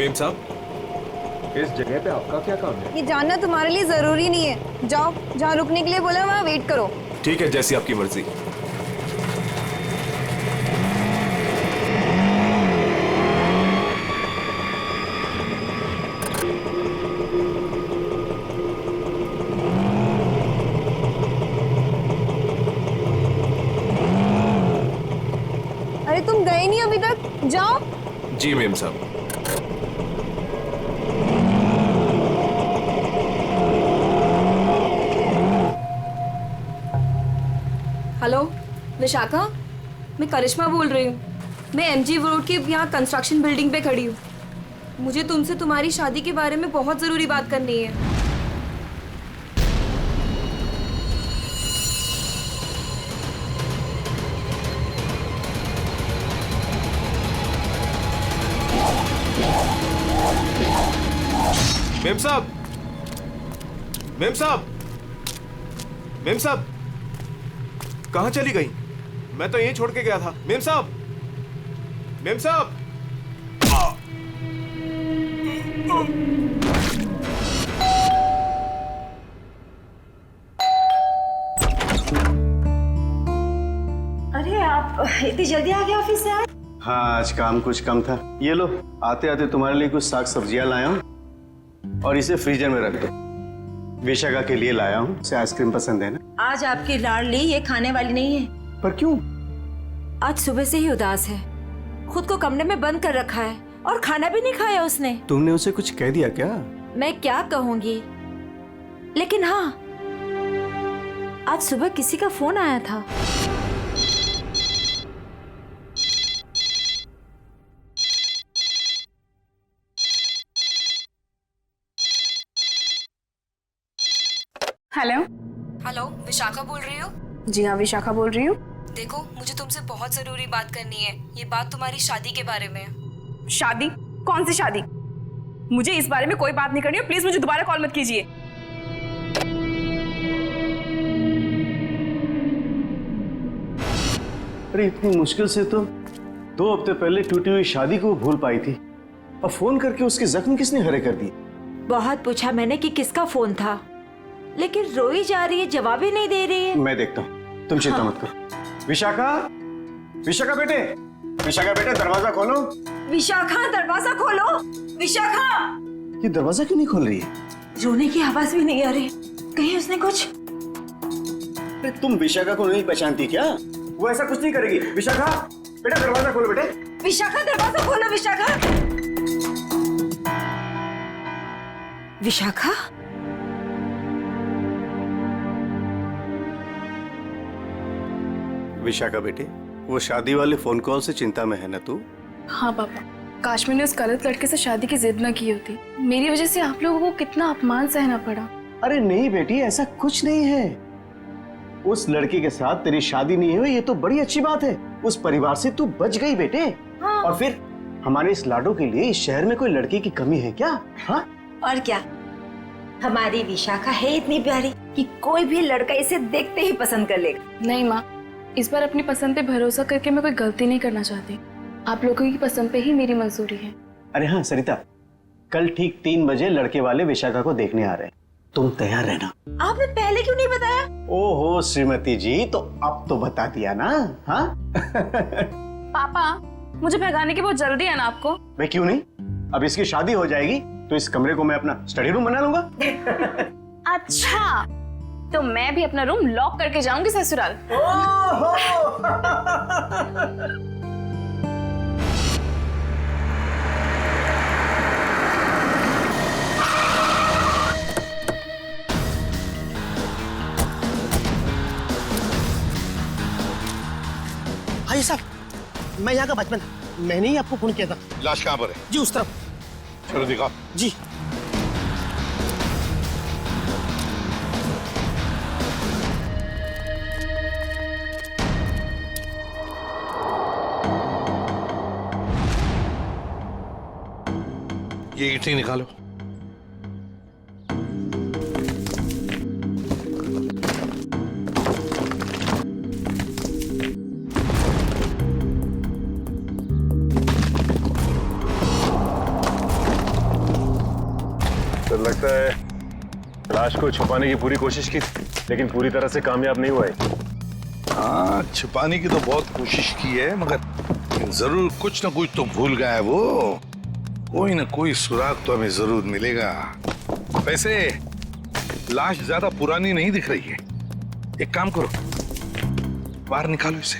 Ma'am साहब, इस जगह पे आपका क्या काम है? ये जानना तुम्हारे लिए जरूरी नहीं है। जाओ, जहाँ रुकने के लिए बोला वहाँ वेट करो। ठीक है, जैसी आपकी मर्जी। अरे तुम गए नहीं अभी तक, जाओ। जी मेम साहब। हेलो विशाखा, मैं करिश्मा बोल रही हूँ। मैं एमजी रोड के यहाँ कंस्ट्रक्शन बिल्डिंग पे खड़ी हूँ। मुझे तुमसे तुम्हारी शादी के बारे में बहुत ज़रूरी बात करनी है। मेम साहब, मेम साहब, मेम साहब, कहाँ चली गई? मैं तो यहीं छोड़ के गया था। मेम साहब, मेम साहब। अरे आप इतनी जल्दी आ गए ऑफिस से? हाँ, आज काम कुछ कम था। ये लो, आते आते तुम्हारे लिए कुछ साग सब्जियां लाया हूँ और इसे फ्रीजर में रख दो। विशाखा के लिए लाया हूँ, उसे आइसक्रीम पसंद है ना? आज आपकी लाडली ये खाने वाली नहीं है। पर क्यों? आज सुबह से ही उदास है, खुद को कमरे में बंद कर रखा है और खाना भी नहीं खाया उसने। तुमने उसे कुछ कह दिया क्या? मैं क्या कहूंगी, लेकिन हाँ, आज सुबह किसी का फोन आया था। हेलो। हेलो, विशाखा बोल रही हो? जी हाँ, विशाखा बोल रही हूँ। देखो, मुझे तुमसे बहुत ज़रूरी बात करनी है। ये बात तुम्हारी शादी के बारे में है। शादी? कौन सी शादी? मुझे इस बारे में कोई बात नहीं करनी है। प्लीज मुझे दोबारा कॉल मत कीजिए। अरे इतनी मुश्किल से तो 2 हफ्ते पहले टूटी हुई शादी को भूल पाई थी, अब फोन करके उसके जख्म किसने हरे कर दिए? बहुत पूछा मैंने कि किसका फोन था, लेकिन रोई जा रही है, जवाब ही नहीं दे रही है। मैं देखता हूँ, तुम चिंता मत करो। विशाखा, विशाखा बेटे, विशाखा बेटे, दरवाजा खोलो। विशाखा, दरवाजा खोलो। विशाखा! ये दरवाजा क्यों नहीं खोल रही है? रोने की आवाज भी नहीं आ रही। कहीं उसने कुछ? अरे तुम विशाखा को नहीं पहचानती क्या? वो ऐसा कुछ नहीं करेगी। विशाखा बेटा, दरवाजा खोलो बेटे। विशाखा, दरवाजा खोलो। विशाखा! विशाखा? विशाखा बेटे, वो शादी वाले फोन कॉल से चिंता में है ना तू? हाँ पापा, काश मैंने उस गलत लड़के से शादी की जिद न की होती। मेरी वजह से आप लोगों को कितना अपमान सहना पड़ा। अरे नहीं बेटी, ऐसा कुछ नहीं है। उस लड़की के साथ तेरी शादी नहीं हुई, ये तो बड़ी अच्छी बात है। उस परिवार से तू बच गई बेटे। हाँ। और फिर हमारे इस लाडो के लिए इस शहर में कोई लड़की की कमी है क्या? हाँ? और क्या, हमारी विशाखा है इतनी प्यारी कि कोई भी लड़का इसे देखते ही पसंद कर लेगा। नहीं माँ, इस बार अपनी पसंद पे भरोसा करके मैं कोई गलती नहीं करना चाहती। आप लोगों की पसंद पे ही मेरी मंजूरी है। अरे हाँ सरिता, कल ठीक 3 बजे लड़के वाले विशाखा को देखने आ रहे हैं, तुम तैयार रहना। आपने पहले क्यों नहीं बताया? ओहो श्रीमती जी, तो अब तो बता दिया ना। हाँ? पापा, मुझे भगाने की बहुत जल्दी है ना आपको? मैं क्यों नहीं, अब इसकी शादी हो जाएगी तो इस कमरे को मैं अपना स्टडी रूम बना लूंगा। अच्छा, तो मैं भी अपना रूम लॉक करके जाऊंगी ससुराल। भाई साहब, मैं यहाँ का बचपन, मैंने ही आपको फोन किया था। लाश कहाँ पर है? जी उस तरफ। चलो दिखाओ। जी। ये ईंटें निकालो। लगता है लाश को छुपाने की पूरी कोशिश की, लेकिन पूरी तरह से कामयाब नहीं हुआ है। हाँ, छुपाने की तो बहुत कोशिश की है, मगर जरूर कुछ ना कुछ तो भूल गया है वो। कोई ना कोई सुराग तो हमें जरूर मिलेगा। वैसे लाश ज्यादा पुरानी नहीं दिख रही है। एक काम करो, बाहर निकालो इसे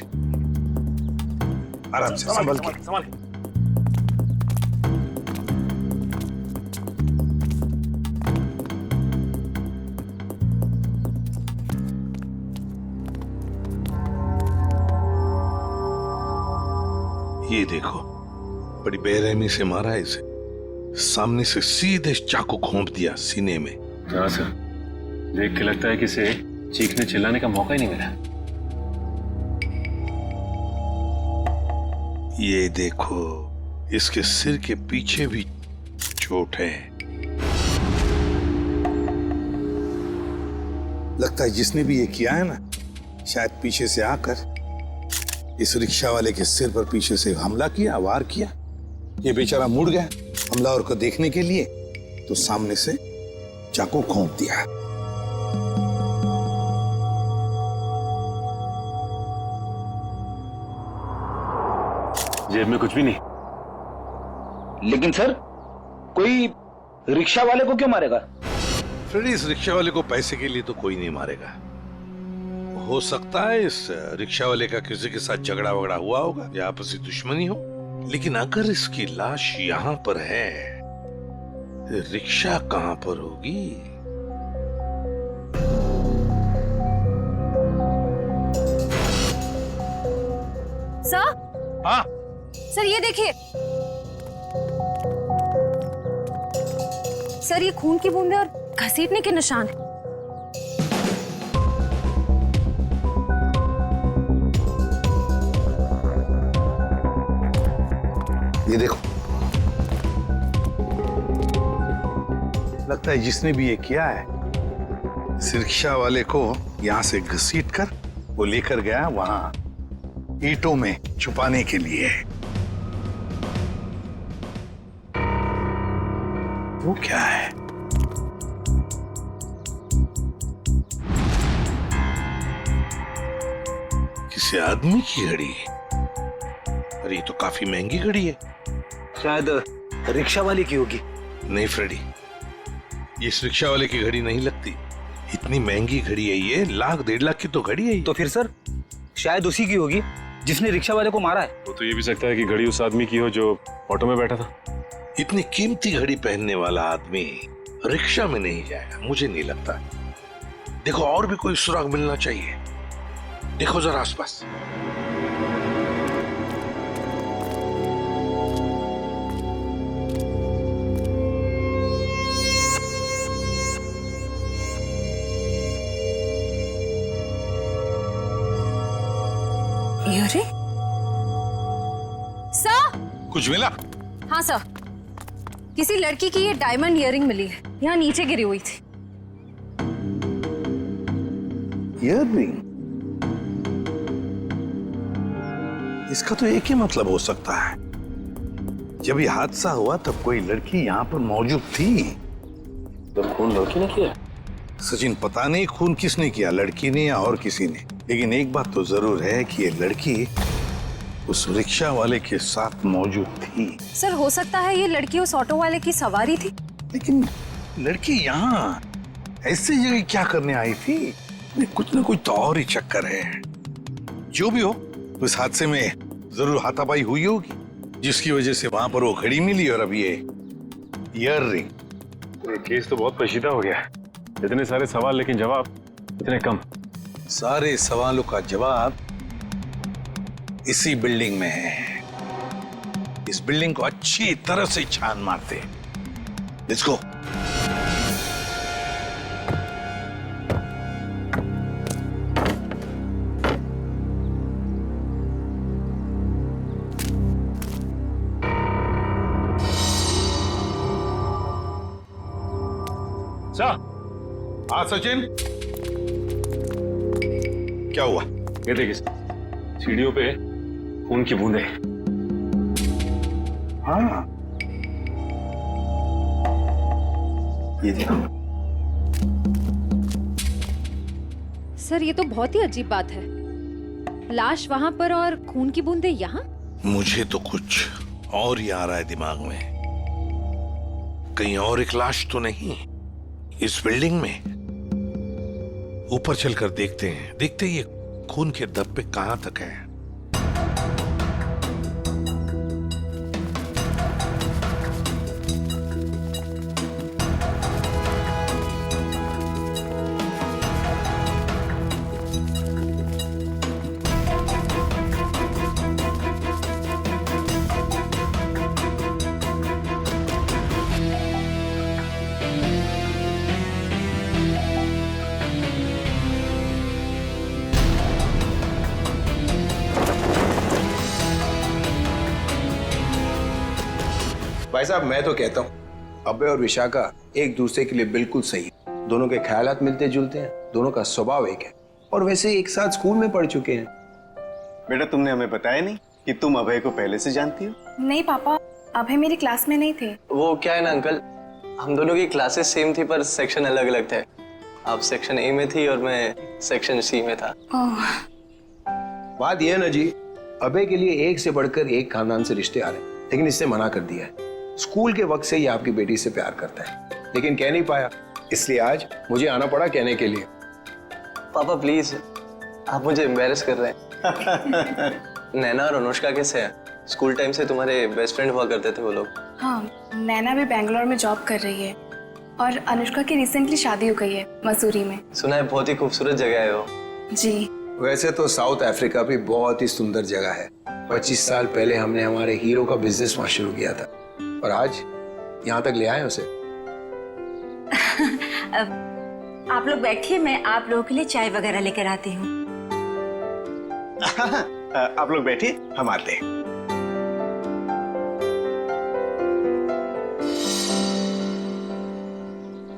आराम से, संभल के। ये देखो, बड़ी बेरहमी से मारा है इसे। सामने से सीधे चाकू घोंप दिया सीने में। हाँ सर, देख के लगता है कि इसे चीखने चिल्लाने का मौका ही नहीं मिला। ये देखो, इसके सिर के पीछे भी चोट है। लगता है जिसने भी ये किया है ना, शायद पीछे से आकर इस रिक्शा वाले के सिर पर पीछे से हमला किया, वार किया। ये बेचारा मुड़ गया हमलावर को देखने के लिए, तो सामने से चाकू घोंप दिया। जेब में कुछ भी नहीं। लेकिन सर, कोई रिक्शा वाले को क्यों मारेगा? फ्रेडी, इस रिक्शा वाले को पैसे के लिए तो कोई नहीं मारेगा। हो सकता है इस रिक्शा वाले का किसी के साथ झगड़ा वगड़ा हुआ होगा या आपसी दुश्मनी हो, लेकिन अगर इसकी लाश यहाँ पर है, रिक्शा कहाँ पर होगी? सर, हाँ सर ये देखिए सर, ये खून की बूंदें और घसीटने के निशान हैं। ये देखो, लगता है जिसने भी ये किया है, इस रिक्शा वाले को यहाँ से घसीट कर वो लेकर गया वहां ईंटों में छुपाने के लिए। वो क्या है? किसी आदमी की घड़ी? अरे ये तो काफी महंगी घड़ी है। शायद रिक्शा वाले की होगी। नहीं फ्रेडी, ये इस रिक्शा वाले की घड़ी नहीं लगती। इतनी महंगी घड़ी है ये, 1,00,000-1.5 लाख की तो घड़ी है ये। तो फिर सर, शायद उसी की होगी जिसने रिक्शा वाले को मारा है। वो तो ये भी सकता है कि घड़ी उस आदमी की हो जो ऑटो में बैठा था। इतनी कीमती घड़ी पहनने वाला आदमी रिक्शा में नहीं जाएगा, मुझे नहीं लगता। देखो, और भी कोई सुराग मिलना चाहिए। देखो जरा आसपास। अरे सर, कुछ मिला? हाँ सर, किसी लड़की की ये डायमंड इयररिंग मिली है, यहाँ नीचे गिरी हुई थी। इयररिंग? इसका तो एक ही मतलब हो सकता है, जब ये हादसा हुआ तब कोई लड़की यहाँ पर मौजूद थी। तो खून लड़की ने किया? सचिन, पता नहीं खून किसने किया, लड़की ने या और किसी ने, लेकिन एक बात तो जरूर है कि ये लड़की उस रिक्शा वाले के साथ मौजूद थी। सर, हो सकता है ये लड़की उस ऑटो वाले की सवारी थी। लेकिन लड़की यहाँ ऐसी जगह क्या करने आई थी? कुछ ना कुछ तो और ही चक्कर है। जो भी हो, उस हादसे में जरूर हाथापाई हुई होगी, जिसकी वजह से वहां पर वो घड़ी मिली और अब ये इयररिंग। ये केस तो बहुत पेचीदा हो गया। इतने सारे सवाल लेकिन जवाब इतने कम। सारे सवालों का जवाब इसी बिल्डिंग में है। इस बिल्डिंग को अच्छी तरह से छान मारते। Let's go. हाँ सचिन, क्या हुआ? ये देखिए, सीढ़ियों पे खून की बूंदें। हाँ, ये देखो। सर ये तो बहुत ही अजीब बात है, लाश वहां पर और खून की बूंदें यहाँ। मुझे तो कुछ और ही आ रहा है दिमाग में। कहीं और एक लाश तो नहीं इस बिल्डिंग में? ऊपर चलकर देखते हैं, देखते हैं ये खून के धब्बे कहां तक है। भाई साहब मैं तो कहता हूँ अभय और विशाखा एक दूसरे के लिए बिल्कुल सही है। दोनों के ख्यालात मिलते जुलते हैं, दोनों का स्वभाव एक है और वैसे एक साथ स्कूल में पढ़ चुके हैं। बेटा तुमने हमें बताया नहीं कि तुम अभय को पहले से जानती हो? नहीं पापा, अभय मेरी क्लास में नहीं थे। वो क्या है ना अंकल, हम दोनों की क्लासेस सेम थी पर सेक्शन अलग अलग थे। आप सेक्शन ए में थी और मैं सेक्शन सी में था। बात यह है ना जी, अभय के लिए एक से बढ़कर एक खानदान से रिश्ते आ रहे हैं, लेकिन इससे मना कर दिया है। स्कूल के वक्त से ही आपकी बेटी से प्यार करता है, लेकिन कह नहीं पाया, इसलिए आज मुझे आना पड़ा कहने के लिए। पापा प्लीज, आप मुझे एम्बैरेस कर रहे हैं। नैना और अनुष्का कैसे हैं? स्कूल टाइम से तुम्हारे बेस्ट फ्रेंड हुआ करते थे वो लोग। हाँ, नैना भी बेंगलोर में जॉब कर रही है और अनुष्का की रिसेंटली शादी हो गई है मसूरी में। सुना है बहुत ही खूबसूरत जगह है वो। जी। वैसे तो साउथ अफ्रीका भी बहुत ही सुंदर जगह है। 25 साल पहले हमने हमारे हीरो का बिजनेस वहां शुरू किया था और आज यहाँ तक ले आए उसे। आप लोग बैठिए, मैं आप लोगों के लिए चाय वगैरह लेकर आती हूँ। आप लोग बैठिए, हम आते हैं।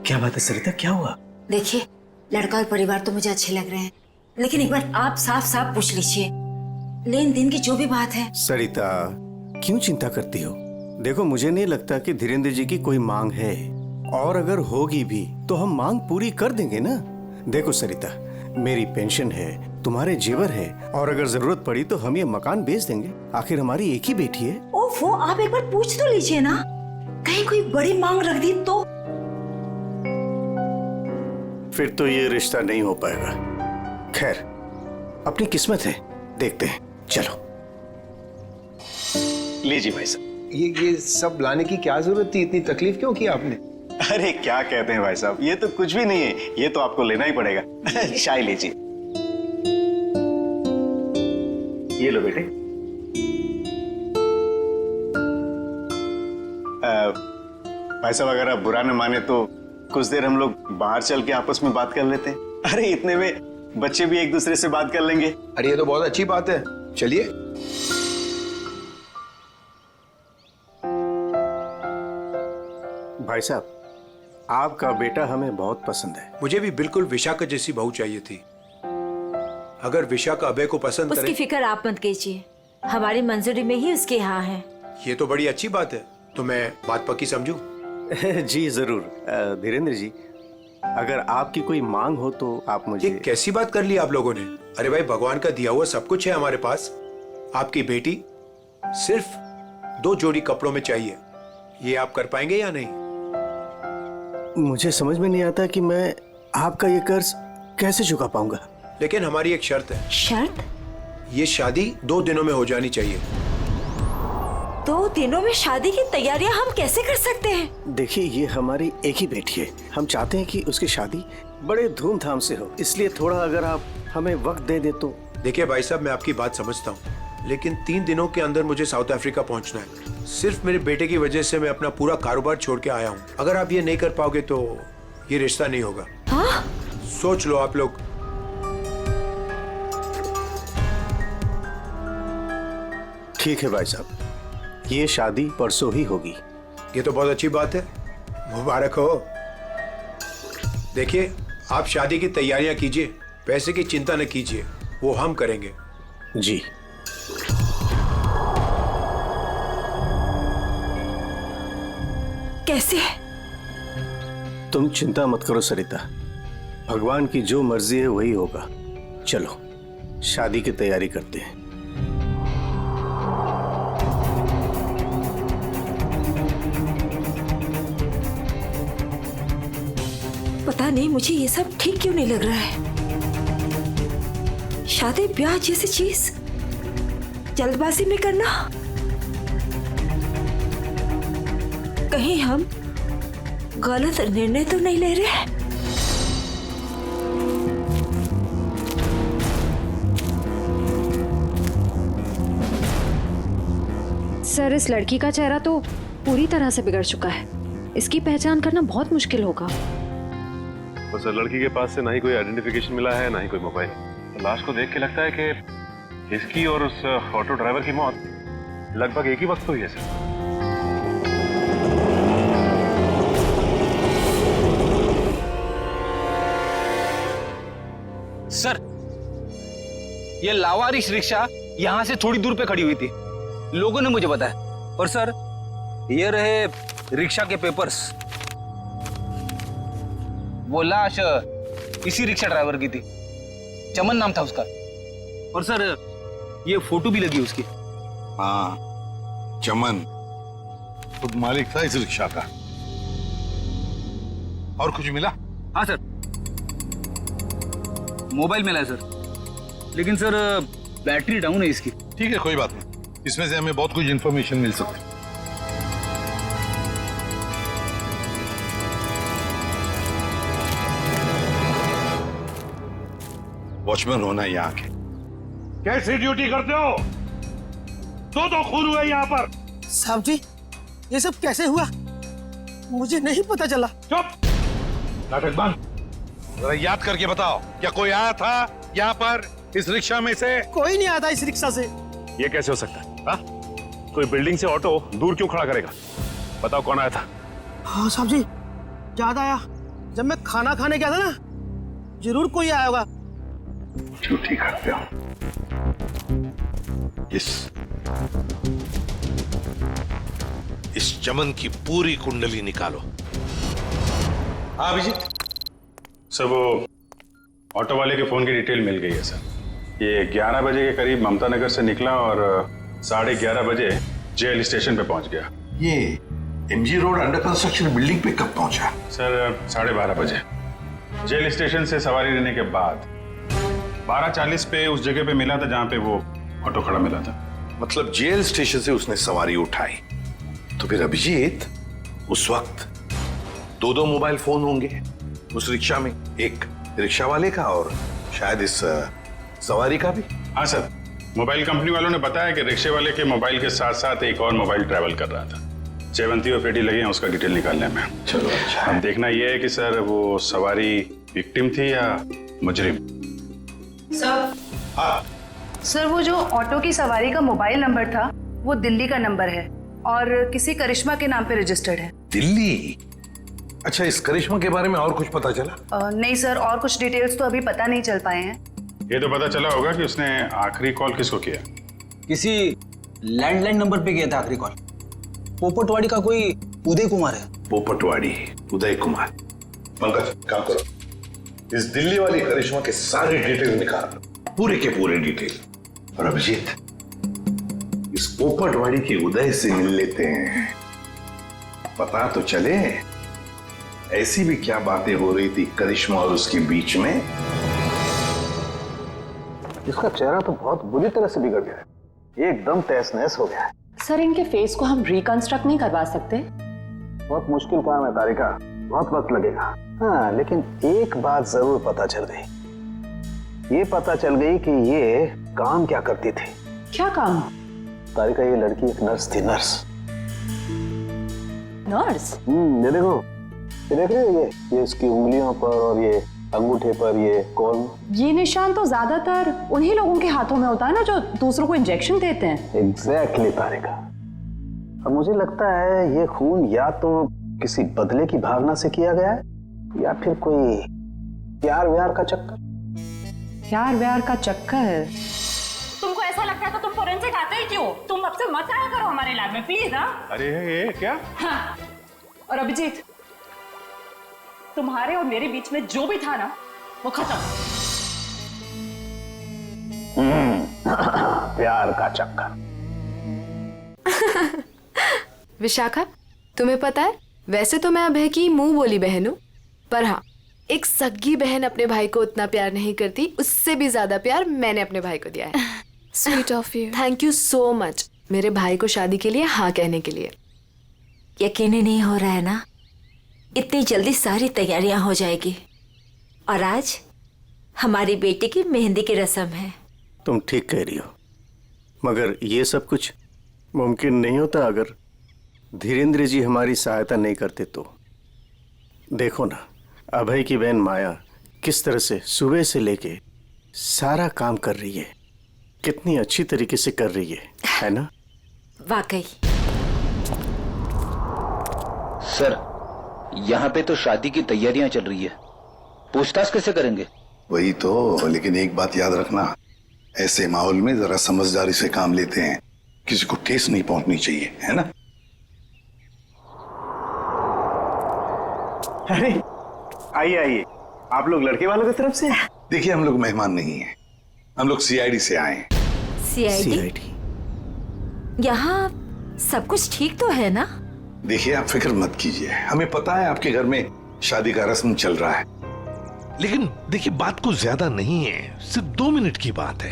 क्या बात है सरिता, क्या हुआ? देखिए, लड़का और परिवार तो मुझे अच्छे लग रहे हैं, लेकिन एक बार आप साफ साफ पूछ लीजिए, लेन देन की जो भी बात है। सरिता क्यों चिंता करती हो? देखो मुझे नहीं लगता कि धीरेन्द्र जी की कोई मांग है, और अगर होगी भी तो हम मांग पूरी कर देंगे ना। देखो सरिता, मेरी पेंशन है, तुम्हारे जेवर है, और अगर जरूरत पड़ी तो हम ये मकान बेच देंगे। आखिर हमारी एक ही बेटी है। ओफो, आप एक बार पूछ तो लीजिए ना, कहीं कोई बड़ी मांग रख दी तो। फिर तो ये रिश्ता नहीं हो पाएगा। खैर, अपनी किस्मत है, देखते हैं। चलो लीजिए भाई साहब। ये सब लाने की क्या जरूरत थी? इतनी तकलीफ क्यों की आपने? अरे क्या कहते हैं भाई साहब, ये तो कुछ भी नहीं है, ये तो आपको लेना ही पड़ेगा। चाय लीजिए। ये लो बेटे। भाई साहब अगर आप बुरा न माने तो कुछ देर हम लोग बाहर चल के आपस में बात कर लेते हैं। अरे इतने में बच्चे भी एक दूसरे से बात कर लेंगे। अरे ये तो बहुत अच्छी बात है, चलिए। भाई साहब, आपका बेटा हमें बहुत पसंद है। मुझे भी बिल्कुल विशाखा जैसी बहू चाहिए थी। अगर विशाखा अभय को पसंद करे। उसकी फिक्र आप मत कीजिए, हमारी मंजूरी में ही उसके यहाँ है। ये तो बड़ी अच्छी बात है, तो मैं बात पक्की समझूं? जी जरूर। धीरेन्द्र जी, अगर आपकी कोई मांग हो तो आप मुझे। ये कैसी बात कर ली आप लोगों ने? अरे भाई, भगवान का दिया हुआ सब कुछ है हमारे पास। आपकी बेटी सिर्फ 2 जोड़ी कपड़ों में चाहिए, ये आप कर पाएंगे या नहीं? मुझे समझ में नहीं आता कि मैं आपका ये कर्ज कैसे चुका पाऊंगा। लेकिन हमारी एक शर्त है। शर्त? ये शादी 2 दिनों में हो जानी चाहिए। 2 दिनों में शादी की तैयारियां हम कैसे कर सकते हैं? देखिए, ये हमारी एक ही बेटी है, हम चाहते हैं कि उसकी शादी बड़े धूमधाम से हो, इसलिए थोड़ा अगर आप हमें वक्त दे दे तो। देखिए भाई साहब, मैं आपकी बात समझता हूँ, लेकिन 3 दिनों के अंदर मुझे साउथ अफ्रीका पहुंचना है। सिर्फ मेरे बेटे की वजह से मैं अपना पूरा कारोबार छोड़ के आया हूँ। अगर आप ये नहीं कर पाओगे तो ये रिश्ता नहीं होगा। हाँ? सोच लो आप लोग। ठीक है भाई साहब, ये शादी परसों ही होगी। ये तो बहुत अच्छी बात है, मुबारक हो। देखिए, आप शादी की तैयारियां कीजिए, पैसे की चिंता न कीजिए, वो हम करेंगे। जी। कैसे? तुम चिंता मत करो सरिता, भगवान की जो मर्जी है वही होगा। चलो शादी की तैयारी करते हैं। पता नहीं मुझे ये सब ठीक क्यों नहीं लग रहा है। शादी ब्याह जैसी चीज जल्दबाजी में करना, कहीं हम गलत निर्णय तो नहीं ले रहे? सर, इस लड़की का चेहरा तो पूरी तरह से बिगड़ चुका है। इसकी पहचान करना बहुत मुश्किल होगा। बस लड़की के पास से ना ही कोई आइडेंटिफिकेशन मिला है, ना ही कोई मोबाइल। तो लाश को देख के लगता है कि इसकी और उस ऑटो ड्राइवर की मौत लगभग एक ही वक्त हुई है सर। ये लावारिश रिक्शा यहाँ से थोड़ी दूर पे खड़ी हुई थी, लोगों ने मुझे बताया। और सर, ये रहे रिक्शा के पेपर्स। वो लाश इसी रिक्शा ड्राइवर की थी, चमन नाम था उसका। और सर, ये फोटो भी लगी उसकी। हाँ, चमन खुद मालिक था इस रिक्शा का। और कुछ मिला? हाँ सर, मोबाइल मिला है सर, लेकिन सर बैटरी डाउन है इसकी। ठीक है, कोई बात नहीं, इसमें से हमें बहुत कुछ इंफॉर्मेशन मिल सकती है। वॉचमैन होना यहाँ के। कैसी ड्यूटी करते हो? दो खून हुए यहाँ पर। साहब जी, ये सब कैसे हुआ? मुझे नहीं पता चला। चुप, नाटक बंद। जरा याद करके बताओ, क्या कोई आया था यहाँ पर इस रिक्शा में से? कोई नहीं आया था इस रिक्शा से। ये कैसे हो सकता है? हाँ? कोई बिल्डिंग से ऑटो दूर क्यों खड़ा करेगा? बताओ कौन आया था? हाँ साहब जी, याद आया, जब मैं खाना खाने गया था ना, जरूर कोई आया होगा। झूठी करते हो। इस चमन की पूरी कुंडली निकालो। हाँ अभिजीत सर, वो ऑटो वाले के फोन की डिटेल मिल गई है सर। ये 11 बजे के करीब ममता नगर से निकला और 11:30 बजे जेएल स्टेशन पे पहुंच गया। ये MG road under construction building पे कब पहुंचा? सर 12:30 बजे। जेल स्टेशन से सवारी लेने के बाद 12:40 पे उस जगह पे मिला था जहां पे वो ऑटो खड़ा मिला था। मतलब जेल स्टेशन से उसने सवारी उठाई, तो फिर अभिजीत उस वक्त दो मोबाइल फोन होंगे उस रिक्शा में, एक रिक्शा वाले का और शायद इस सवारी का भी। हाँ सर, मोबाइल कंपनी वालों ने बताया कि रिक्शे वाले के मोबाइल के साथ साथ एक और मोबाइल ट्रैवल कर रहा था। जयवंती और पेटी लगे हैं उसका डिटेल निकालने में। चलो अच्छा। अब देखना यह है कि सर वो सवारी विक्टिम थी या मुजरिम। सर, हाँ सर वो जो ऑटो की सवारी का मोबाइल नंबर था वो दिल्ली का नंबर है और किसी करिश्मा के नाम पे रजिस्टर्ड है। दिल्ली? अच्छा, इस करिश्मा के बारे में और कुछ पता चला? नहीं सर, और कुछ डिटेल्स तो अभी पता नहीं चल पाए हैं। ये तो पता चला होगा कि उसने आखिरी कॉल किसको किया। किसी लैंडलाइन नंबर पे किया था आखिरी कॉल। पोपटवाड़ी का कोई उदय कुमार है। पोपटवाड़ी उदय कुमार। पंकज काम करो, इस दिल्ली वाली करिश्मा के सारे डिटेल निकाल, पूरे के पूरे डिटेल। और अभिजीत, इस पोपटवाड़ी के उदय से मिल लेते हैं, पता तो चले ऐसी भी क्या बातें हो रही थी करिश्मा और उसके बीच में। इसका चेहरा तो बहुत बुरी तरह से बिगड़ गया है, एकदम तहस नहस हो गया है। सर, इनके फेस को हम रिकंस्ट्रक्ट नहीं करवा सकते? बहुत मुश्किल काम है तारिका, बहुत वक्त लगेगा। हाँ, लेकिन एक बात जरूर पता चल गई। ये पता चल गई कि ये काम क्या करती थी। क्या काम? तारिका, ये लड़की एक नर्स थी। नर्स? ये देखो, ये देख रहे हो, ये इसकी उंगलियों पर और ये अंगूठे पर ये कॉल। ये निशान तो ज्यादातर उन्हीं लोगों के हाथों में होता है ना जो दूसरों को इंजेक्शन देते हैं। एग्जैक्टली तारिका। अब मुझे लगता है ये खून या तो किसी बदले की भावना से किया गया है या फिर कोई प्यार व्यार का चक्कर। प्यार व्यार का चक्कर? तुमको ऐसा लगता है तो तुम फोरेंसिक आते ही क्यों? तुम अब से मत आया करो हमारे लैब में प्लीज। हाँ, अरे ये क्या? हाँ। और अभिजीत, तुम्हारे और मेरे बीच में जो भी था ना वो खत्म। प्यार का चक्कर। विशाखा, तुम्हें पता है वैसे तो मैं अभय की मुंह बोली बहन हूँ, पर हाँ, एक सगी बहन अपने भाई को उतना प्यार नहीं करती, उससे भी ज्यादा प्यार मैंने अपने भाई को दिया है। Sweet of you. Thank you so much मेरे भाई को शादी के लिए हाँ कहने के लिए। यकीन ही नहीं हो रहा है ना, इतनी जल्दी सारी तैयारियां हो जाएगी। और आज हमारी बेटी की मेहंदी की रस्म है। तुम ठीक कह रही हो, मगर ये सब कुछ मुमकिन नहीं होता अगर धीरेन्द्र जी हमारी सहायता नहीं करते तो। देखो ना, अभय की बहन माया किस तरह से सुबह से लेके सारा काम कर रही है, कितनी अच्छी तरीके से कर रही है ना? वाकई। सर, यहाँ पे तो शादी की तैयारियां चल रही है, पूछताछ कैसे करेंगे? वही तो, लेकिन एक बात याद रखना, ऐसे माहौल में जरा समझदारी से काम लेते हैं, किसी को ठेस नहीं पहुंचनी चाहिए, है ना? अरे आइए आइए, आप लोग लड़के वालों की तरफ से? देखिए, हम लोग मेहमान नहीं हैं, हम लोग सीआईडी से आए हैं। सीआईडी? यहाँ सब कुछ ठीक तो है ना? देखिए, आप फिक्र मत कीजिए, हमें पता है आपके घर में शादी का रस्म चल रहा है, लेकिन देखिए बात को ज्यादा नहीं है, सिर्फ 2 मिनट की बात है।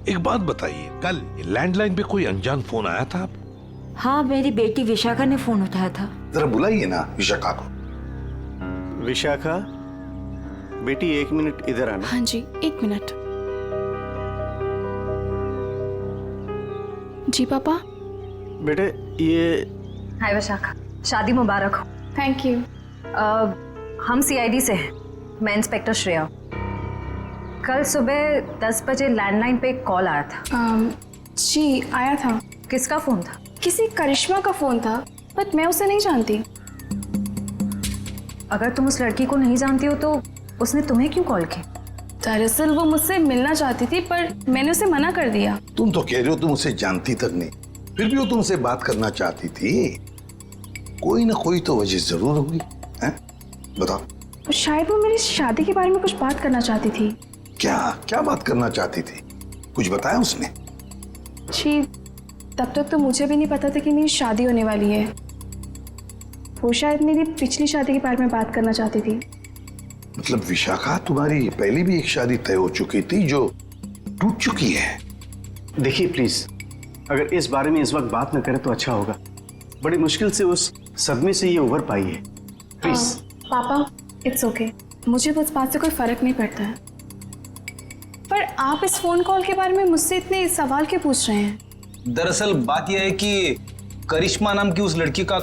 एक बात बताइए, कल लैंडलाइन पे कोई अनजान फोन आया था आपको? हाँ, मेरी बेटी विशाखा ने फोन उठाया था। जरा बुलाइए ना विशाखा को। विशाखा बेटी, 1 मिनट इधर आना। हाँ जी, 1 मिनट। जी पापा। बेटे ये। हाय विशाखा, शादी मुबारक हो। Thank you. हम सीआईडी से हैं, मैं इंस्पेक्टर श्रेया। कल सुबह 10 बजे लैंडलाइन पे एक कॉल आया था। जी आया था। किसका फोन था? किसी करिश्मा का फोन था, बट मैं उसे नहीं जानती। अगर तुम उस लड़की को नहीं जानती हो तो उसने तुम्हें क्यों कॉल की? दरअसल वो मुझसे मिलना चाहती थी, पर मैंने उसे मना कर दिया। तुम तो कह रहे हो तुम उसे जानती तक नहीं, फिर भी वो तुमसे बात करना चाहती थी। कोई ना कोई तो वजह जरूर होगी, हैं? बताओ। शायद वो मेरी शादी के बारे में कुछ बात करना चाहती थी। क्या क्या बात करना चाहती थी? कुछ बताया उसने? जी, तब तक तो मुझे भी नहीं पता था कि मेरी शादी होने वाली है। वो शायद मेरी पिछली शादी के बारे में बात करना चाहती थी। मतलब विशाखा, तुम्हारी पहले भी एक शादी तय हो चुकी थी जो टूट चुकी है। देखिए प्लीज, अगर इस बारे में इस वक्त बात न करें तो अच्छा होगा। बड़ी मुश्किल से उस सदमे से ये उभर पाई है। प्लीज। पापा, इट्स ओके, मुझे उस बात से कोई फर्क नहीं पड़ता है। पर आप इस फोन कॉल के बारे में मुझसे इतने सवाल क्यों पूछ रहे हैं? दरअसल बात यह है कि करिश्मा नाम की उस लड़की का।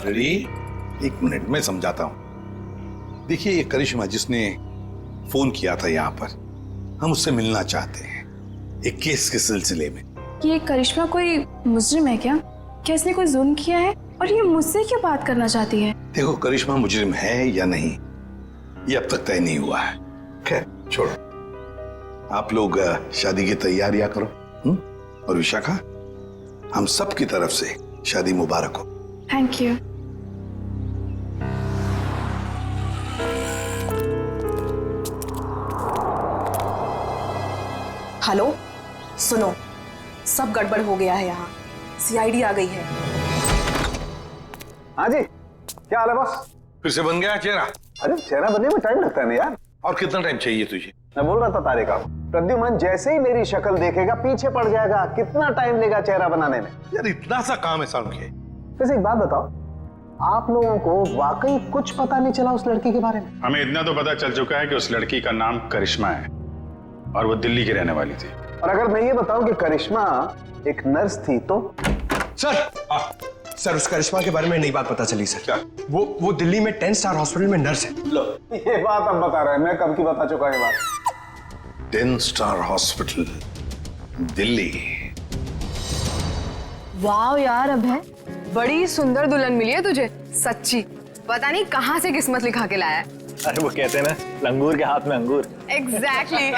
एक मिनट, मैं समझाता हूँ। देखिए, ये करिश्मा जिसने फोन किया था यहाँ पर, हम उससे मिलना चाहते हैं एक केस के सिलसिले में। ये करिश्मा कोई मुजरिम है क्या? क्या इसने कोई जुल्म किया है और ये मुझसे क्यों बात करना चाहती है? देखो, करिश्मा मुजरिम है या नहीं ये अब तक तय नहीं हुआ है। खैर छोड़ो, आप लोग शादी की तैयारियां करो। और विशाखा, हम सब की तरफ से शादी मुबारक हो। Thank you. हेलो, सुनो, सब गड़बड़ हो गया है यहाँ। सीआईडी आ गई है। हाँ जी, क्या हाल है बॉस? फिर से बन गया चेहरा? अरे चेहरा बनने में टाइम लगता है ना यार। और कितना टाइम चाहिए तुझे? मैं बोल रहा था तारे का, प्रद्युमन जैसे ही मेरी शक्ल देखेगा पीछे पड़ जाएगा। कितना टाइम लेगा चेहरा बनाने में? यार इतना सा काम है साउंड के। वैसे एक बात बताओ, आप लोगों को वाकई कुछ पता नहीं चला उस लड़की के बारे में? हमें इतना तो पता चल चुका है कि उस लड़की का नाम करिश्मा है और वो दिल्ली की रहने वाली थी। और अगर मैं ये बताऊं कि करिश्मा एक नर्स थी तो? सर, उस करिश्मा के बारे में नई बात पता चली सर। क्या? वो दिल्ली में 10 स्टार हॉस्पिटल में नर्स है। लो, ये बात अब बता रहे हैं, मैं कब की बता चुका ये बात। 10 स्टार हॉस्पिटल दिल्ली। वाह यार अभय, बड़ी सुंदर दुल्हन मिली है तुझे, सच्ची। पता नहीं कहाँ से किस्मत लिखा के लाया है। अरे वो कहते हैं ना, लंगूर के हाथ में अंगूर। एग्जैक्टली।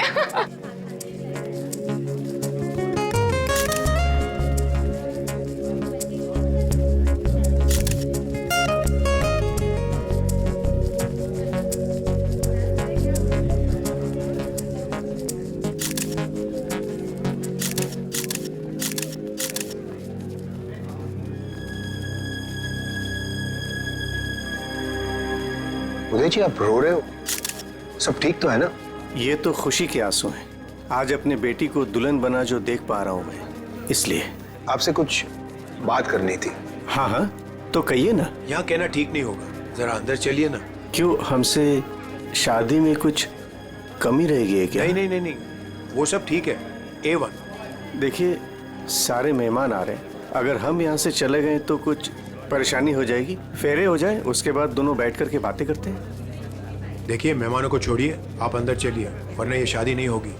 उदय जी आप रो रहे हो? सब ठीक तो है ना? ये तो खुशी के आंसू हैं। आज अपने बेटी को दुल्हन बना जो देख पा रहा हूं मैं, इसलिए। आपसे कुछ बात करनी थी। हाँ हाँ, तो कहिए ना। यहाँ कहना ठीक नहीं होगा, जरा अंदर चलिए ना। क्यों, हमसे शादी में कुछ कमी रहेगी है क्या? नहीं नहीं नहीं नहीं, वो सब ठीक है, A1। देखिए, सारे मेहमान आ रहे हैं, अगर हम यहाँ से चले गए तो कुछ परेशानी हो जाएगी। फेरे हो जाए, उसके बाद दोनों बैठ करके बातें करते हैं। देखिए, मेहमानों को छोड़िए, आप अंदर चलिए, वरना ये शादी नहीं होगी।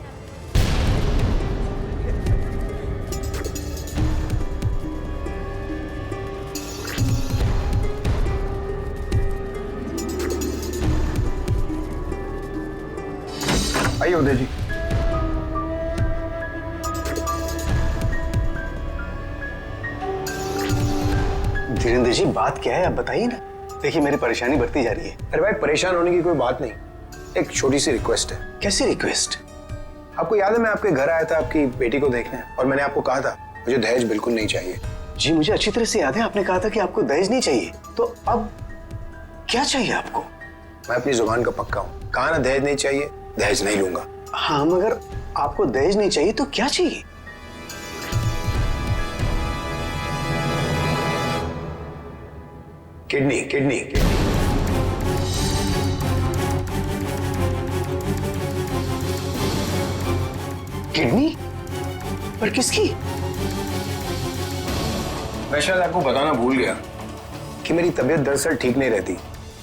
आइए उदय जी। धीरेन्द्र जी, बात क्या है आप बताइए ना। देखिए, मेरी परेशानी बढ़ती जा रही है। अरे भाई, परेशान होने की कोई बात नहीं, एक छोटी सी रिक्वेस्ट है। कैसी रिक्वेस्ट? आपको याद है मैं आपके घर आया था आपकी बेटी को देखने, और मैंने आपको कहा था मुझे दहेज बिल्कुल नहीं चाहिए। जी मुझे अच्छी तरह से याद है, आपने कहा था कि आपको दहेज नहीं चाहिए। तो अब क्या चाहिए आपको? मैं अपनी जुबान का पक्का हूँ, कहा ना दहेज नहीं चाहिए, दहेज नहीं लूंगा। हाँ, मगर आपको दहेज नहीं चाहिए तो क्या चाहिए? Kidney kidney kidney. किडनी? पर किसकी? मैं शायद आपको बताना भूल गया कि मेरी तबीयत दरअसल ठीक नहीं रहती,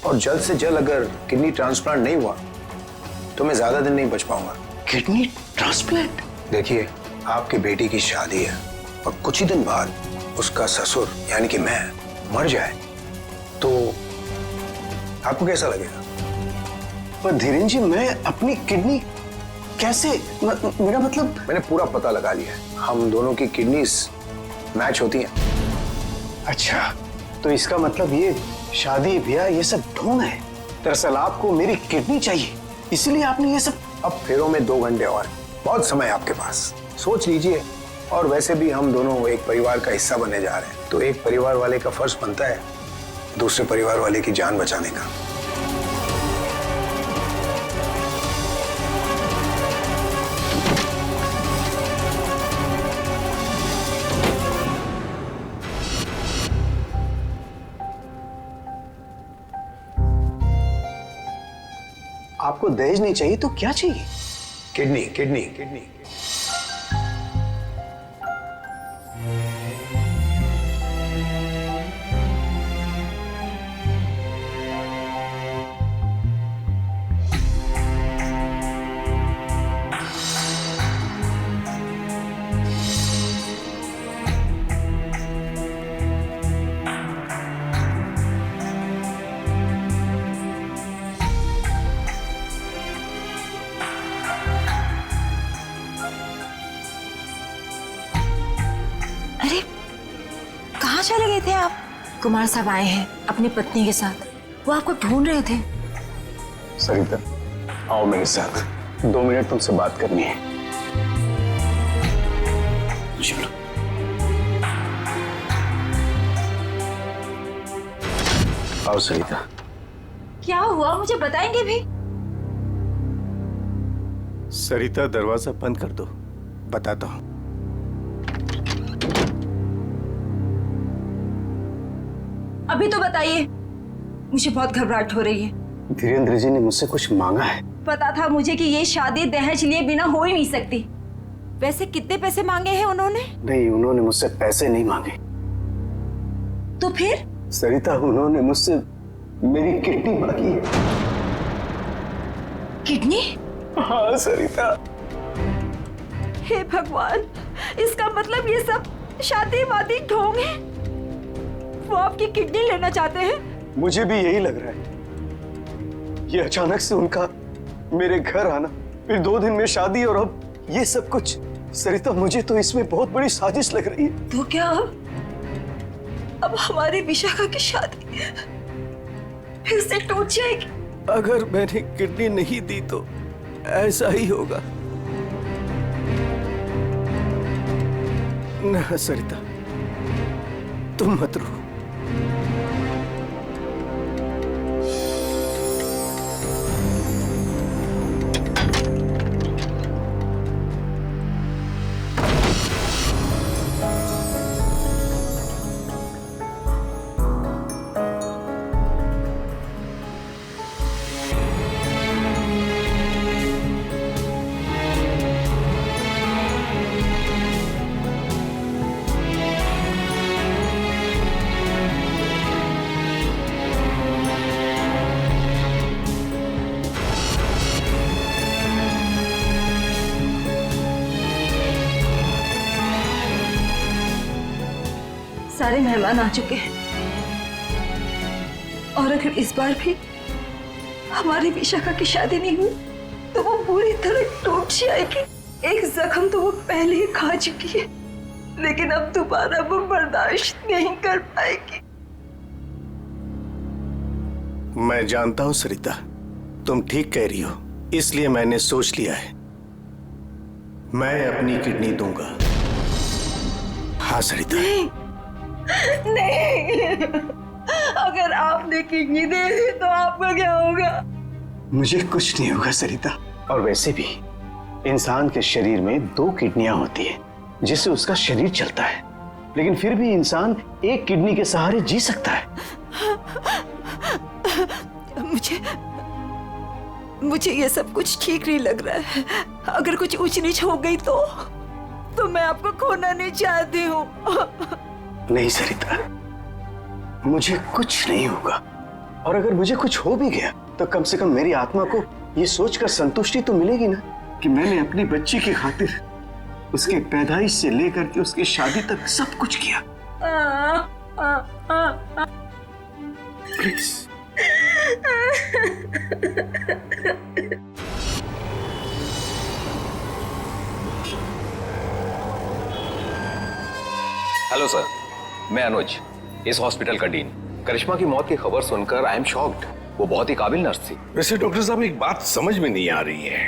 और जल्द से जल्द अगर किडनी ट्रांसप्लांट नहीं हुआ तो मैं ज्यादा दिन नहीं बच पाऊंगा। Kidney transplant? देखिए, आपकी बेटी की शादी है और कुछ ही दिन बाद उसका ससुर यानी कि मैं मर जाए तो आपको कैसा लगेगा? पर धीरेन्द्र जी, मैं अपनी किडनी कैसे, मेरा मतलब। मैंने पूरा पता लगा लिया है, हम दोनों की किडनीज मैच होती हैं। अच्छा, तो इसका मतलब ये शादी ब्याह ये सब ढोंग है। दरअसल आपको मेरी किडनी चाहिए, इसलिए आपने ये सब। अब फेरों में 2 घंटे और, बहुत समय आपके पास, सोच लीजिए। और वैसे भी हम दोनों एक परिवार का हिस्सा बनने जा रहे हैं, तो एक परिवार वाले का फर्ज बनता है दूसरे परिवार वाले की जान बचाने का। आपको दहेज नहीं चाहिए तो क्या चाहिए? Kidney kidney kidney. चले गए थे आप? कुमार साहब आए हैं अपनी पत्नी के साथ, वो आपको ढूंढ रहे थे। सरिता, आओ मेरे साथ, 2 मिनट तुमसे बात करनी है। चलो। आओ सरिता। क्या हुआ, मुझे बताएंगे भी? सरिता, दरवाजा बंद कर दो, बताता हूं। अभी तो बताइए, मुझे बहुत घबराहट हो रही है। धीरेन्द्र जी ने मुझसे कुछ मांगा है। पता था मुझे कि ये शादी दहेज लिए बिना हो ही नहीं सकती। वैसे कितने पैसे मांगे हैं उन्होंने? नहीं, उन्होंने मुझसे पैसे नहीं मांगे। तो फिर? सरिता, उन्होंने मुझसे मेरी किडनी मांगी है। किडनी? हाँ सरिता। हे भगवान, इसका मतलब ये सब शादी वादी ढोंग है। वो आपकी किडनी लेना चाहते हैं? मुझे भी यही लग रहा है। ये अचानक से उनका मेरे घर आना, फिर 2 दिन में शादी, और अब ये सब कुछ। सरिता, मुझे तो इसमें बहुत बड़ी साजिश लग रही है। तो क्या अब हमारी विशाखा की शादी फिर से टूट जाएगी? अगर मैंने किडनी नहीं दी तो ऐसा ही होगा। ना सरिता, तुम मत रो। सारे मेहमान आ चुके हैं और अगर इस बार भी हमारी विशाखा की शादी नहीं हुई तो वो पूरी तरह टूट जाएगी। एक जख्म तो वो पहले ही खा चुकी है, लेकिन अब दोबारा वो बर्दाश्त नहीं कर पाएगी। मैं जानता हूं सरिता, तुम ठीक कह रही हो, इसलिए मैंने सोच लिया है मैं अपनी किडनी दूंगा। हाँ सरिता। नहीं, अगर आपने किडनी दे दी तो आपका क्या होगा? मुझे कुछ नहीं होगा सरिता। और वैसे भी इंसान के शरीर में 2 किडनियां होती है जिससे उसका शरीर चलता है, लेकिन फिर भी इंसान एक किडनी के सहारे जी सकता है। मुझे ये सब कुछ ठीक नहीं लग रहा है। अगर कुछ ऊंच नीच हो गई तो मैं आपको खोना नहीं चाहती हूँ। नहीं सरिता, मुझे कुछ नहीं होगा, और अगर मुझे कुछ हो भी गया तो कम से कम मेरी आत्मा को ये सोचकर संतुष्टि तो मिलेगी ना कि मैंने अपनी बच्ची की खातिर उसके पैदाइश से लेकर के उसकी शादी तक सब कुछ किया। प्लीज। हेलो सर, मैं अनुज, इस हॉस्पिटल का डीन। करिश्मा की मौत की खबर सुनकर आई एम शॉक्ड। वो बहुत ही काबिल नर्स थी। वैसे डॉक्टर साहब, एक बात समझ में नहीं आ रही है,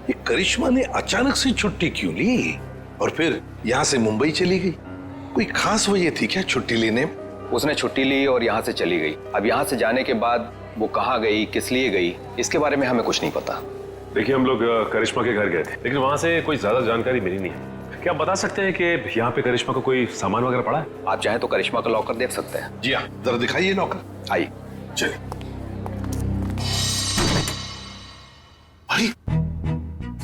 ये करिश्मा ने अचानक से छुट्टी क्यों ली और फिर यहाँ से मुंबई चली गई? कोई खास वजह थी क्या छुट्टी लेने? उसने छुट्टी ली और यहाँ से चली गई। अब यहाँ से जाने के बाद वो कहाँ गई, किस लिए गई, इसके बारे में हमें कुछ नहीं पता। देखिए, हम लोग करिश्मा के घर गए थे, लेकिन वहाँ से कोई ज्यादा जानकारी मिली नहीं है। क्या आप बता सकते हैं कि यहाँ पे करिश्मा को कोई सामान वगैरह पड़ा है? आप चाहें तो करिश्मा का लॉकर देख सकते हैं। जी हाँ, जरा दिखाइए लॉकर। आइए। चलिए। अरे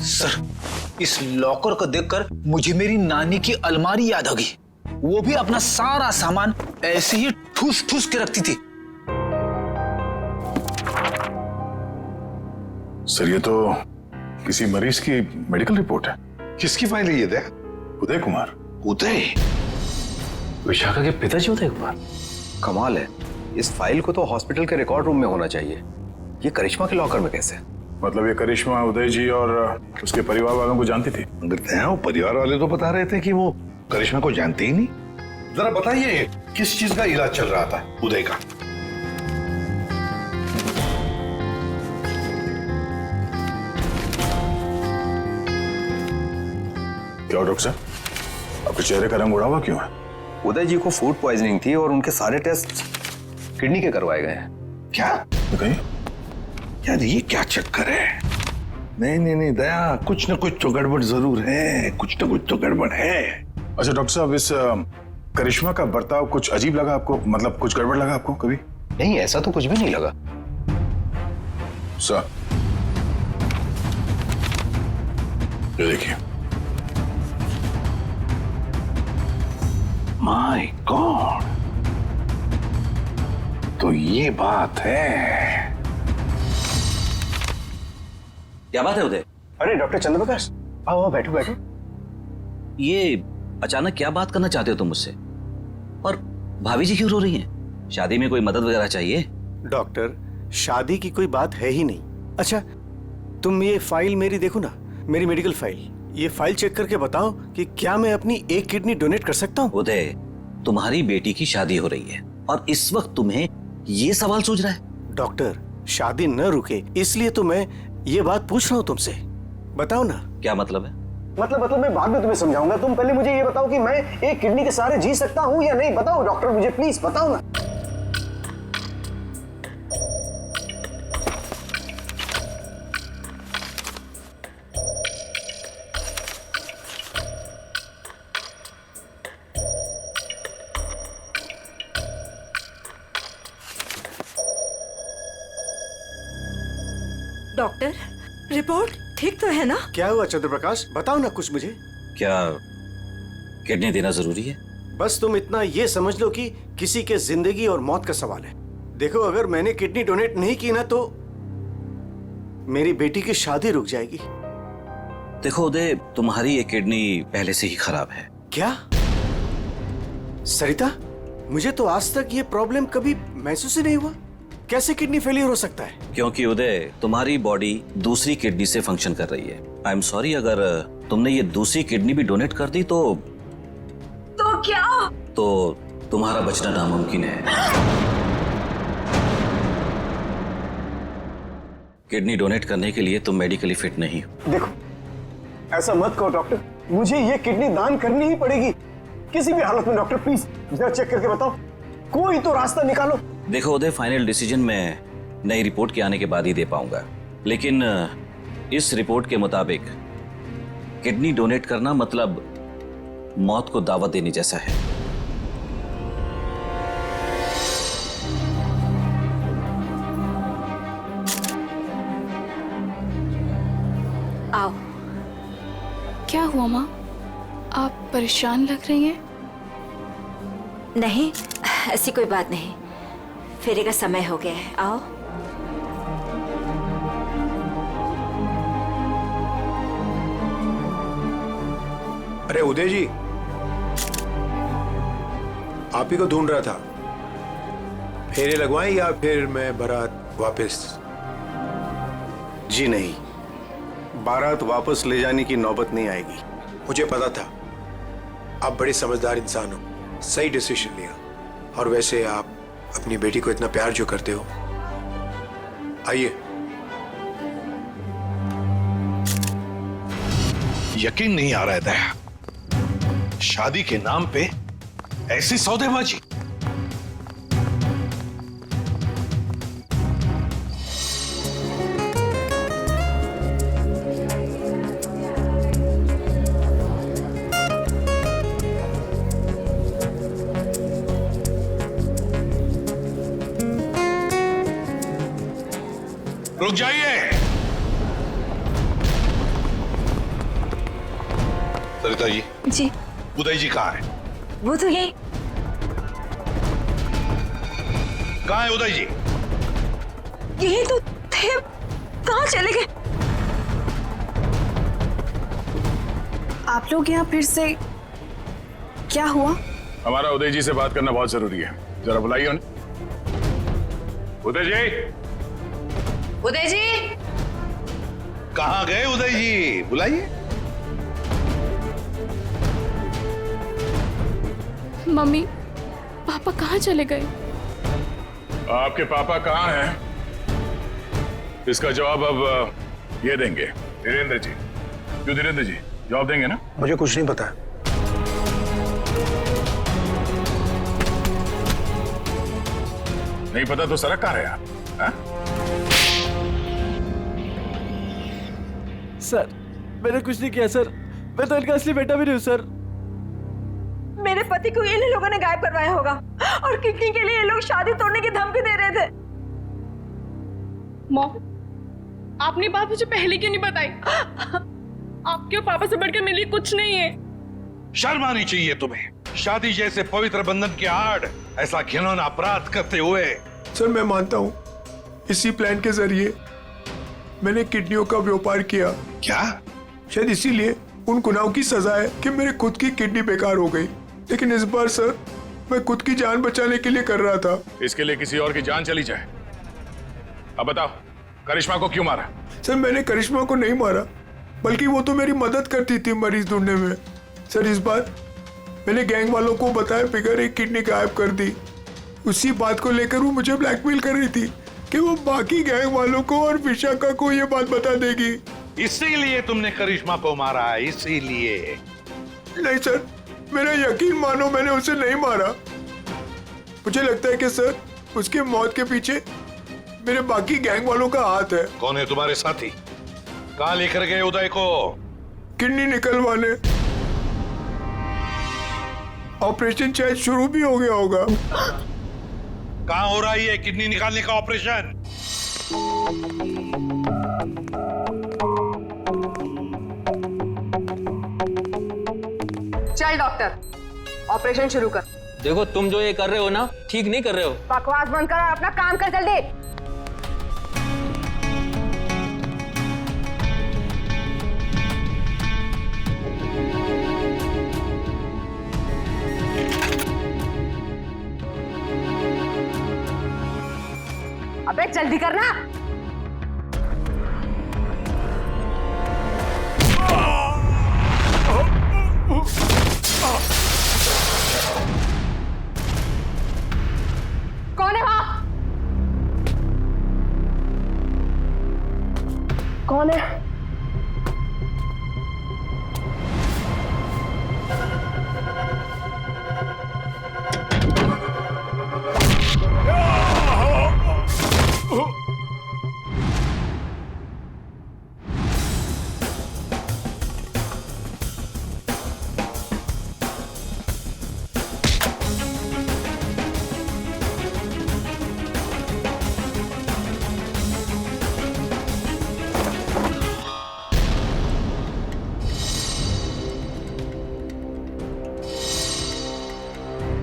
सर, इस लॉकर को देखकर मुझे मेरी नानी की अलमारी याद आ गई। वो भी अपना सारा सामान ऐसे ही ठूस ठूस के रखती थी। सर, ये तो किसी मरीज की मेडिकल रिपोर्ट है। किसकी फाइल है ये? दे उदय कुमार। उदय? विशाखा के पिताजी उदय कुमार? कमाल है, इस फाइल को तो हॉस्पिटल के रिकॉर्ड रूम में होना चाहिए। ये करिश्मा के लॉकर में कैसे? मतलब ये करिश्मा उदय जी और उसके परिवार वालों को जानती थी? वो परिवार वाले तो बता रहे थे कि वो करिश्मा को जानते ही नहीं। जरा बताइए, किस चीज का इलाज चल रहा था उदय का? क्या डॉक्टर साहब, आपके चेहरे का रंग उड़ा हुआ क्यों है? उदय जी को फूड पॉइजनिंग थी और उनके सारे टेस्ट किडनी के करवाए गए हैं। क्या? यार ये क्या चक्कर है? नहीं दया, कुछ न कुछ तो गड़बड़ जरूर है, कुछ न कुछ तो गड़बड़ है। अच्छा डॉक्टर साहब, इस करिश्मा का बर्ताव कुछ अजीब लगा आपको? मतलब कुछ गड़बड़ लगा आपको कभी? नहीं, ऐसा तो कुछ भी नहीं लगा। सर, ये देखिए। माय गॉड, तो ये बात है। क्या बात है उदय? अरे डॉक्टर चंद्रप्रकाश, आओ बैठो बैठो। ये अचानक क्या बात करना चाहते हो तुम मुझसे? और भाभी जी क्यों रो रही हैं? शादी में कोई मदद वगैरह चाहिए? डॉक्टर, शादी की कोई बात है ही नहीं। अच्छा, तुम ये फाइल मेरी देखो ना, मेरी मेडिकल फाइल। ये फाइल चेक करके बताओ कि क्या मैं अपनी एक किडनी डोनेट कर सकता हूँ? उदय, तुम्हारी बेटी की शादी हो रही है और इस वक्त तुम्हें ये सवाल सोच रहा है? डॉक्टर, शादी न रुके इसलिए तो मैं ये बात पूछ रहा हूँ तुमसे। बताओ ना। क्या मतलब है? मतलब मैं बाद में तुम्हें समझाऊंगा। तुम पहले मुझे ये बताओ कि मैं एक किडनी के सहारे जी सकता हूँ या नहीं। बताओ डॉक्टर, मुझे प्लीज बताओ ना। डॉक्टर, रिपोर्ट ठीक तो है ना? क्या हुआ चंद्रप्रकाश, बताओ ना कुछ मुझे। क्या किडनी देना जरूरी है? बस तुम इतना ये समझ लो कि किसी के जिंदगी और मौत का सवाल है। देखो, अगर मैंने किडनी डोनेट नहीं की ना तो मेरी बेटी की शादी रुक जाएगी। देखो उदय, तुम्हारी ये किडनी पहले से ही खराब है। क्या? सरिता, मुझे तो आज तक ये प्रॉब्लम कभी महसूस ही नहीं हुआ। कैसे किडनी फेलियर हो सकता है? क्योंकि उदय, तुम्हारी बॉडी दूसरी किडनी से फंक्शन कर रही है। आई एम सॉरी, अगर तुमने ये दूसरी किडनी भी डोनेट कर दी तो क्या? तो तुम्हारा बचना नामुमकिन है। किडनी डोनेट करने के लिए तुम मेडिकली फिट नहीं हो। देखो, ऐसा मत कहो डॉक्टर, मुझे ये किडनी दान करनी ही पड़ेगी किसी भी हालत में। डॉक्टर प्लीज जरा चेक करके बताओ, कोई तो रास्ता निकालो। देखो उदय, फाइनल डिसीजन मैं नई रिपोर्ट के आने के बाद ही दे पाऊंगा, लेकिन इस रिपोर्ट के मुताबिक किडनी डोनेट करना मतलब मौत को दावत देने जैसा है। आओ। क्या हुआ माँ? आप परेशान लग रही हैं। नहीं, ऐसी कोई बात नहीं। फेरे का समय हो गया है, आओ। अरे उदय जी, आप ही को ढूंढ रहा था। फेरे लगवाएं या फिर मैं बारात वापस? जी नहीं, बारात वापस ले जाने की नौबत नहीं आएगी। मुझे पता था आप बड़े समझदार इंसान हो, सही डिसीजन लिया। और वैसे आप अपनी बेटी को इतना प्यार जो करते हो, आइए। यकीन नहीं आ रहा है दया, शादी के नाम पे ऐसी सौदेबाजी। रुक जाइए। सरिता जी। जी। उदय जी कहाँ है? वो तो यही। कहाँ है उदय जी? यही तो थे, कहाँ चले गए? आप लोग यहाँ फिर से, क्या हुआ? हमारा उदय जी से बात करना बहुत जरूरी है, जरा बुलाइए उन्हें। उदय जी। उदय जी। कहाँ गए उदय जी? बुलाइए। मम्मी, पापा कहाँ चले गए? आपके पापा कहाँ हैं? इसका जवाब अब ये देंगे धीरेन्द्र जी। क्यों धीरेन्द्र जी, जवाब देंगे ना? मुझे कुछ नहीं पता। नहीं पता तो सड़क कहाँ रहे आप? हाँ? सर, मैंने कुछ नहीं किया सर। मैं तो इनका असली बेटा भी नहीं हूँ सर। मेरे पति को इन लोगों ने गायब करवाया होगा और किडनी के लिए ये लोग शादी तोड़ने की धमकी दे रहे थे। मॉम, आपने बात मुझे पहले क्यों नहीं बताई? आपके और पापा से बढ़कर मेरे लिए कुछ नहीं है। शर्म आनी चाहिए तुम्हें, शादी जैसे पवित्र बंधन के आड़ ऐसा घिनौना अपराध करते हुए। सर मैं मानता हूँ, इसी प्लान के जरिए मैंने किडनियों का व्यापार किया। क्या? शायद इसीलिए उन गुनाहों की सजा है कि मेरी खुद की किडनी बेकार हो गई। लेकिन इस बार सर, मैं खुद की जान बचाने के लिए कर रहा था। इसके लिए किसी और की जान चली जाए। अब बताओ, करिश्मा को क्यों मारा? सर मैंने करिश्मा को नहीं मारा, बल्कि वो तो मेरी मदद करती थी मरीज ढूंढने में। सर इस बार मैंने गैंग वालों को बताया फिगर एक किडनी गायब कर दी। उसी बात को लेकर वो मुझे ब्लैकमेल कर रही थी कि वो बाकी गैंग वालों को और विशाखा को ये बात बता देगी। इसीलिए तुमने करिश्मा को मारा है? इसीलिए? नहीं सर, मेरा यकीन मानो, मैंने उसे नहीं मारा। मुझे लगता है कि सर उसके मौत के पीछे मेरे बाकी गैंग वालों का हाथ है। कौन है तुम्हारे साथी? कहाँ लेकर गए उदय को? किडनी निकलवाने। ऑपरेशन शायद शुरू भी हो गया होगा। कहाँ हो रहा है ये किडनी निकालने का ऑपरेशन? चल डॉक्टर, ऑपरेशन शुरू कर। देखो, तुम जो ये कर रहे हो ना, ठीक नहीं कर रहे हो। बकवास बंद कर और अपना काम कर जल्दी। जल्दी करना। कौन है वहां? कौन है?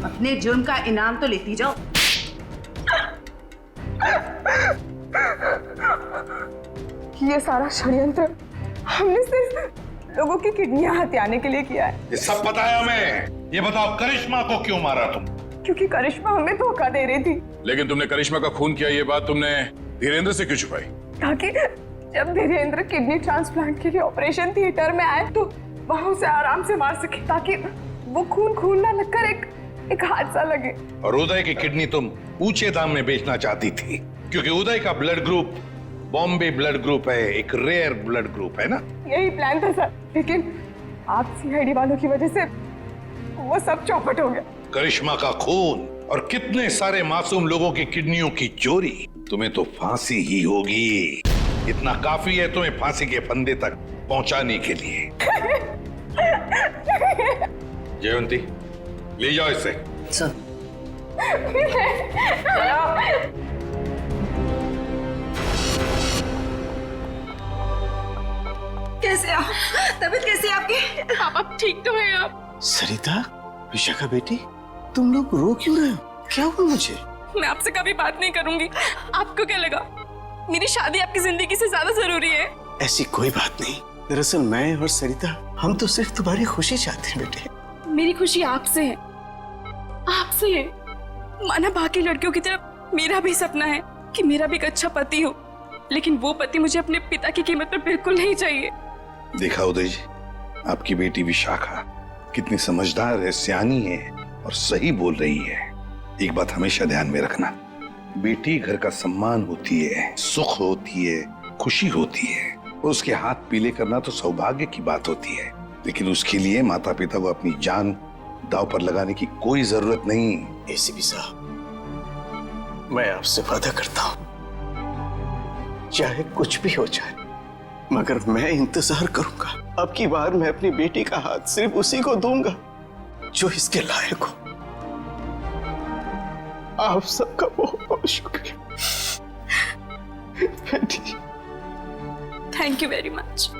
अपने जुर्म का इनाम तो लेती जाओ। ये सारा षड्यंत्र हमने सिर्फ लोगों की किडनियां हथियाने के लिए किया है। ये सब पता है हमें। ये बताओ करिश्मा को क्यों मारा तुम? क्योंकि करिश्मा हमें धोखा दे रही थी। लेकिन तुमने करिश्मा का खून किया, ये बात तुमने धीरेन्द्र से क्यों छुपाई? ताकि जब धीरेन्द्र किडनी ट्रांसप्लांट के लिए ऑपरेशन थिएटर में आए तो वहां उसे आराम से मार सके, ताकि वो खून ना लगकर एक हादसा लगे। और उदय की किडनी तुम ऊंचे दाम में बेचना चाहती थी, क्योंकि उदय का blood group Bombay blood group है, एक रेयर ब्लड ग्रुप है ना? यही प्लान था सर, लेकिन आप सीआईडी वालों की वजह से वो सब चौपट हो गया। करिश्मा का खून और कितने सारे मासूम लोगों की किडनियों की चोरी, तुम्हें तो फांसी ही होगी। इतना काफी है तुम्हें फांसी के फंदे तक पहुंचाने के लिए। जयवंती, ले जाओ इसे। सर। कैसे आप? तबीयत कैसी है आपकी? पापा ठीक तो है आप? सरिता, विशाखा बेटी, तुम लोग रो क्यों रहे हो? क्या हुआ मुझे? मैं आपसे कभी बात नहीं करूंगी। आपको क्या लगा मेरी शादी आपकी जिंदगी से ज्यादा जरूरी है? ऐसी कोई बात नहीं। दरअसल मैं और सरिता, हम तो सिर्फ तुम्हारी खुशी चाहते हैं बेटे। मेरी खुशी आपसे है, आपसे है। माना बाकी लड़कियों की तरह मेरा भी सपना है कि मेरा भी एक अच्छा पति हो, लेकिन वो पति मुझे अपने पिता की कीमत पर बिल्कुल नहीं चाहिए। देखा उदय जी, आपकी बेटी विशाखा कितनी समझदार है, सियानी है और सही बोल रही है। एक बात हमेशा ध्यान में रखना, बेटी घर का सम्मान होती है, सुख होती है, खुशी होती है। उसके हाथ पीले करना तो सौभाग्य की बात होती है, लेकिन उसके लिए माता पिता को अपनी जान दांव पर लगाने की कोई जरूरत नहीं। एसीपी साहब, मैं आपसे वादा करता हूं, चाहे कुछ भी हो जाए, मगर मैं इंतजार करूंगा। अब की बार मैं अपनी बेटी का हाथ सिर्फ उसी को दूंगा जो इसके लायक हो। आप सबका बहुत बहुत शुक्रिया बेटी। Thank you very much.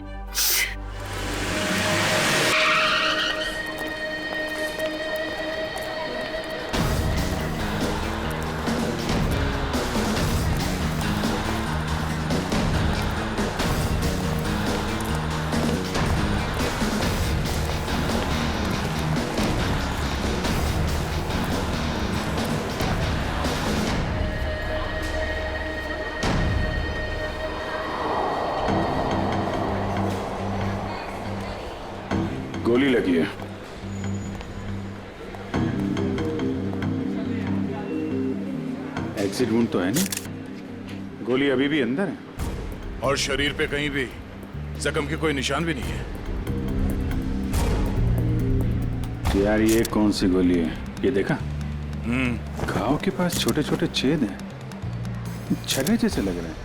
गोली लगी है। एग्जिट वुंड तो है नहीं, गोली अभी भी अंदर है। और शरीर पे कहीं भी जख्म के कोई निशान भी नहीं है। यार ये कौन सी गोली है? ये देखा? घाव के पास छोटे छोटे छेद हैं, छर्रे जैसे लग रहे हैं।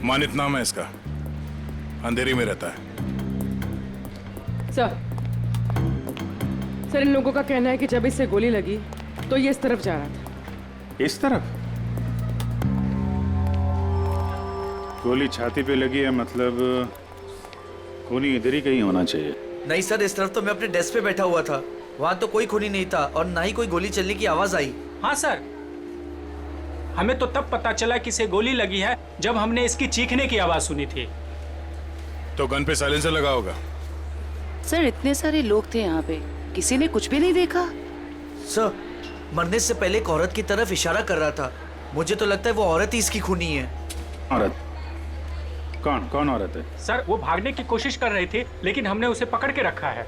मानित नाम है इसका, अंधेरी में रहता है। सर इन लोगों का कहना है कि जब इससे गोली लगी तो ये इस तरफ जा रहा था। इस तरफ? गोली छाती पे लगी है, मतलब खूनी इधर ही कहीं होना चाहिए। नहीं सर, इस तरफ तो मैं अपने डेस्क पे बैठा हुआ था, वहां तो कोई खूनी नहीं था और ना ही कोई गोली चलने की आवाज आई। हाँ सर, हमें तो तब पता चला कि इसे गोली लगी है जब हमने इसकी चीखने की आवाज सुनी थी। तो गन पे साइलेंसर लगा होगा। सर इतने सारे लोग थे यहाँ पे, किसी ने कुछ भी नहीं देखा। सर मरने से पहले एक औरत की तरफ इशारा कर रहा था, मुझे तो लगता है वो औरत ही इसकी खूनी है। औरत? कौन कौन औरत है? सर वो भागने की कोशिश कर रही थी लेकिन हमने उसे पकड़ के रखा है।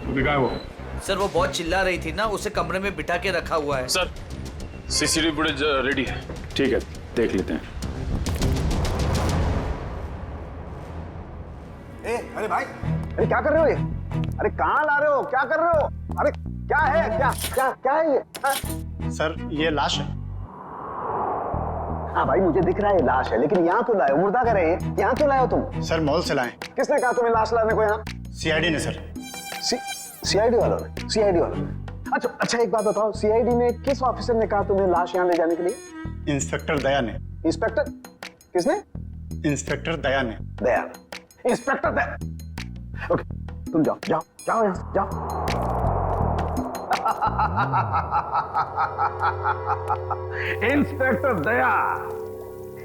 वो सर वो बहुत चिल्ला रही थी ना, उसे कमरे में बिठा के रखा हुआ है। सर सीसीटीवी फुटेज रेडी है। ठीक है, देख लेते हैं। अरे भाई, अरे क्या कर रहे हो ये? अरे कहाँ ला रहे हो? क्या कर रहे हो? अरे क्या है? क्या है ये? सर ये लाश है। हाँ भाई मुझे दिख रहा है ये लाश है, लेकिन यहाँ क्यों लाए हो? मुर्दा कर रहे हैं, यहाँ क्यों लाए हो तुम? सर मॉल से लाए। किसने कहा तुम्हें लाश लाने को यहाँ? सीआईडी ने सर। सीआईडी वालों ने? सीआईडी वालों ने? अच्छा एक बात बताओ, सीआईडी ने किस ऑफिसर ने कहा तुम्हें लाश यहाँ ले जाने के लिए? इंस्पेक्टर दया ने। इंस्पेक्टर? किसने? इंस्पेक्टर दया ने। दया? इंस्पेक्टर दया? ओके तुम जाओ जाओ जाओ यहाँ जाओ।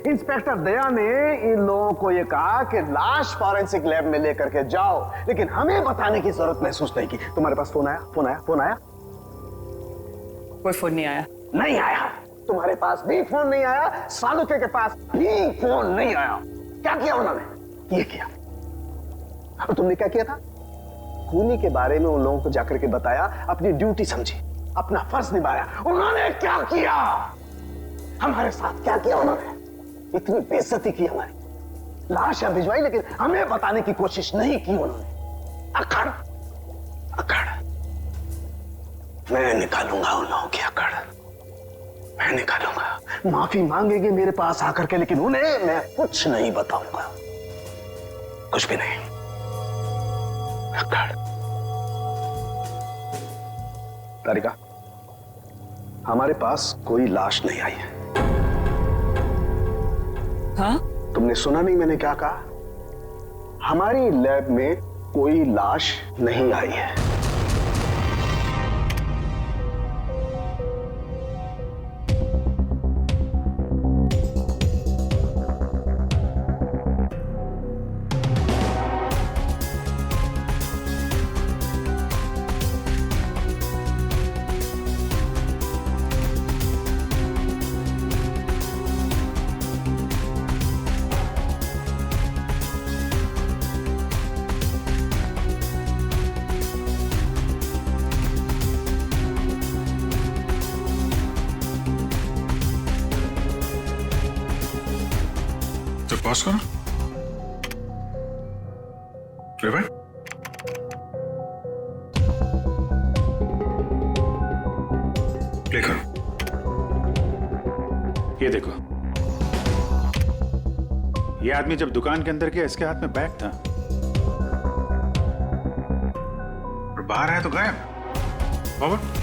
इंस्पेक्टर दया ने इन लोगों को ये कहा कि लाश फॉरेंसिक लैब में लेकर के जाओ, लेकिन हमें बताने की जरूरत महसूस नहीं की। तुम्हारे पास फोन आया? कोई फोन नहीं आया। नहीं आया? तुम्हारे पास भी फोन नहीं आया? सालुके के पास भी फोन नहीं आया? क्या किया उन्होंने? ये किया। और तुमने क्या किया था? खूनी के बारे में उन लोगों को जाकर के बताया, अपनी ड्यूटी समझी, अपना फर्ज निभाया। उन्होंने क्या किया? हमारे साथ क्या किया उन्होंने? इतनी बेइज्जती की हमारी, लाश यहाँ भिजवाई लेकिन हमें बताने की कोशिश नहीं की उन्होंने। अकड़ मैं निकालूंगा उन लोगों की अकड़, मैं निकालूंगा। माफी मांगेंगे मेरे पास आकर के, लेकिन उन्हें मैं कुछ नहीं बताऊंगा, कुछ भी नहीं। अकड़। तारिका, हमारे पास कोई लाश नहीं आई है। हाँ? तुमने सुना नहीं मैंने क्या कहा? हमारी लैब में कोई लाश नहीं आई है। पॉज करो। Play back. प्ले करो। ये देखो, ये आदमी जब दुकान के अंदर गया इसके हाथ में बैग था और बाहर आया तो गायब। फॉरवर्ड।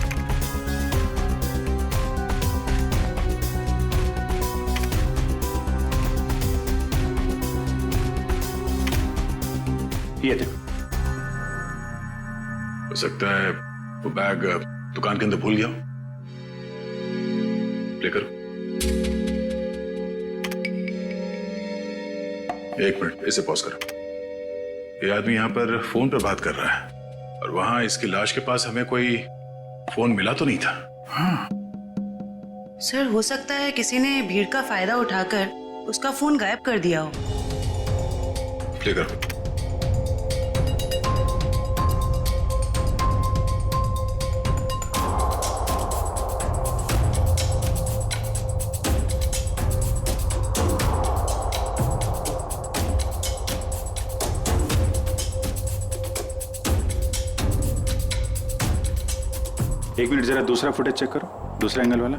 ये देखो, हो सकता है वो बैग दुकान के अंदर भूल गया। प्ले करो। एक मिनट, इसे पॉज करो। ये आदमी यहाँ पर फोन पर बात कर रहा है और वहां इसकी लाश के पास हमें कोई फोन मिला तो नहीं था। हाँ सर हो सकता है किसी ने भीड़ का फायदा उठाकर उसका फोन गायब कर दिया हो। प्ले करो। एक मिनट, जरा दूसरा फुटेज चेक करो, दूसरा एंगल वाला।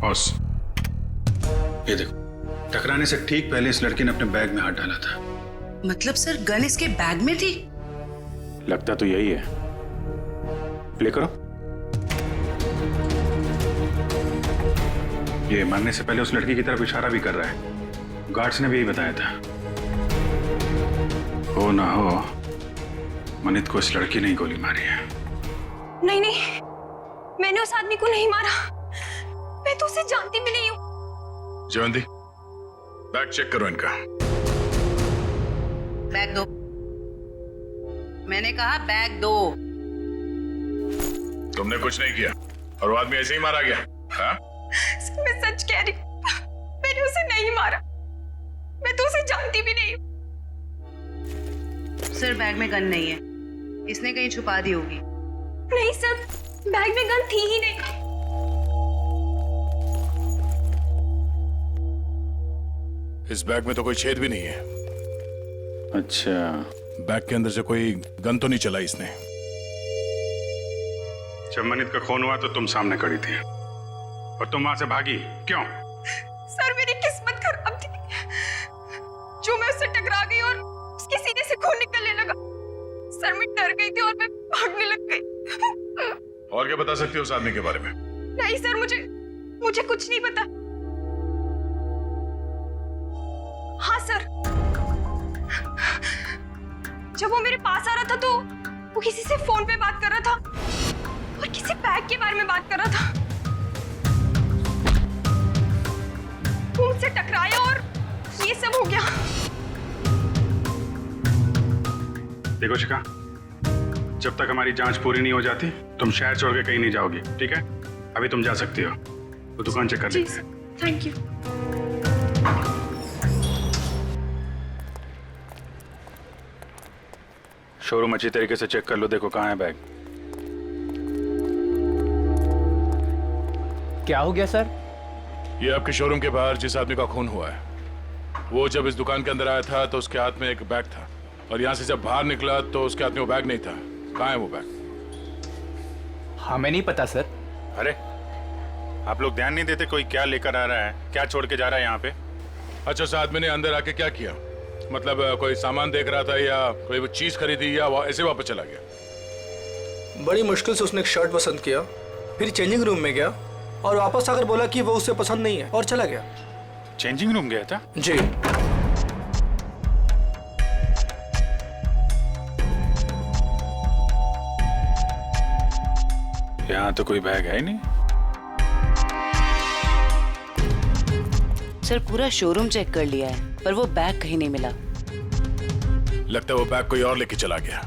बॉस, ये देखो, टकराने से ठीक पहले इस लड़की ने अपने बैग में हाथ डाला था। मतलब सर गन इसके बैग में थी? लगता तो यही है। प्ले करो। ये मरने से पहले उस लड़की की तरफ इशारा भी कर रहा है। गार्ड्स ने भी यही बताया था। हो ना हो, मनित को इस लड़की ने ही गोली मारी है। नहीं नहीं, मैंने उस आदमी को नहीं मारा। मैं तो उसे जानती भी नहीं हूँ। जयवंती, बैग चेक करो इनका। बैग दो। मैंने कहा बैग दो। तुमने कुछ नहीं किया और वो आदमी ऐसे ही मारा गया। हाँ? मैं सच कह रही हूँ, मैंने उसे नहीं मारा। मैं तो उसे जानती भी नहीं हूँ। सर बैग में गन नहीं है, इसने कहीं छुपा दी होगी। नहीं सर, बैग में गन थी ही नहीं। इस बैग में तो कोई छेद भी नहीं है। अच्छा, बैग के अंदर से कोई गन तो नहीं चला इसने। जब मनित का खून हुआ तो तुम सामने खड़ी थी और तुम वहां से भागी क्यों? सर मेरी किस्मत खराब थी, जो मैं उससे टकरा गई और उसके सीने से खून निकलने लगा। सर मैं डर गई थी और मैं भागने लग गई। और क्या बता सकती हो उस आदमी के बारे में? नहीं सर, मुझे कुछ नहीं पता। हाँ सर, जब वो मेरे पास आ रहा था तो वो किसी से फोन पे बात कर रहा था और किसी बैग के बारे में बात कर रहा था। वो मुझसे टकराया और ये सब हो गया। देखो शिखा, जब तक हमारी जांच पूरी नहीं हो जाती तुम शहर छोड़ के कहीं नहीं जाओगी, ठीक है? अभी तुम जा सकती हो, वो दुकान चेक कर लेते हैं। Thank you. शोरूम अच्छी तरीके से चेक कर लो, देखो कहाँ है बैग। क्या हो गया सर? ये आपके शोरूम के बाहर जिस आदमी का खून हुआ है, वो जब इस दुकान के अंदर आया था तो उसके हाथ में एक बैग था और यहाँ से जब बाहर निकला तो उसके हाथ में वो बैग नहीं था। कहाँ है वो बैग? हमें नहीं पता सर। अरे आप लोग ध्यान नहीं देते कोई क्या लेकर आ रहा है, क्या छोड़ के जा रहा है यहाँ पे? अच्छा, उस आदमी ने अंदर आके क्या किया? मतलब कोई सामान देख रहा था या कोई वो चीज खरीदी या ऐसे वापस चला गया? बड़ी मुश्किल से उसने एक शर्ट पसंद किया, फिर चेंजिंग रूम में गया और वापस आकर बोला कि वो उसे पसंद नहीं है और चला गया। चेंजिंग रूम गया था? जी। यहाँ तो कोई बैग है ही नहीं। सर पूरा शोरूम चेक कर लिया है पर वो बैग कहीं नहीं मिला। लगता है वो बैग कोई और लेके चला गया।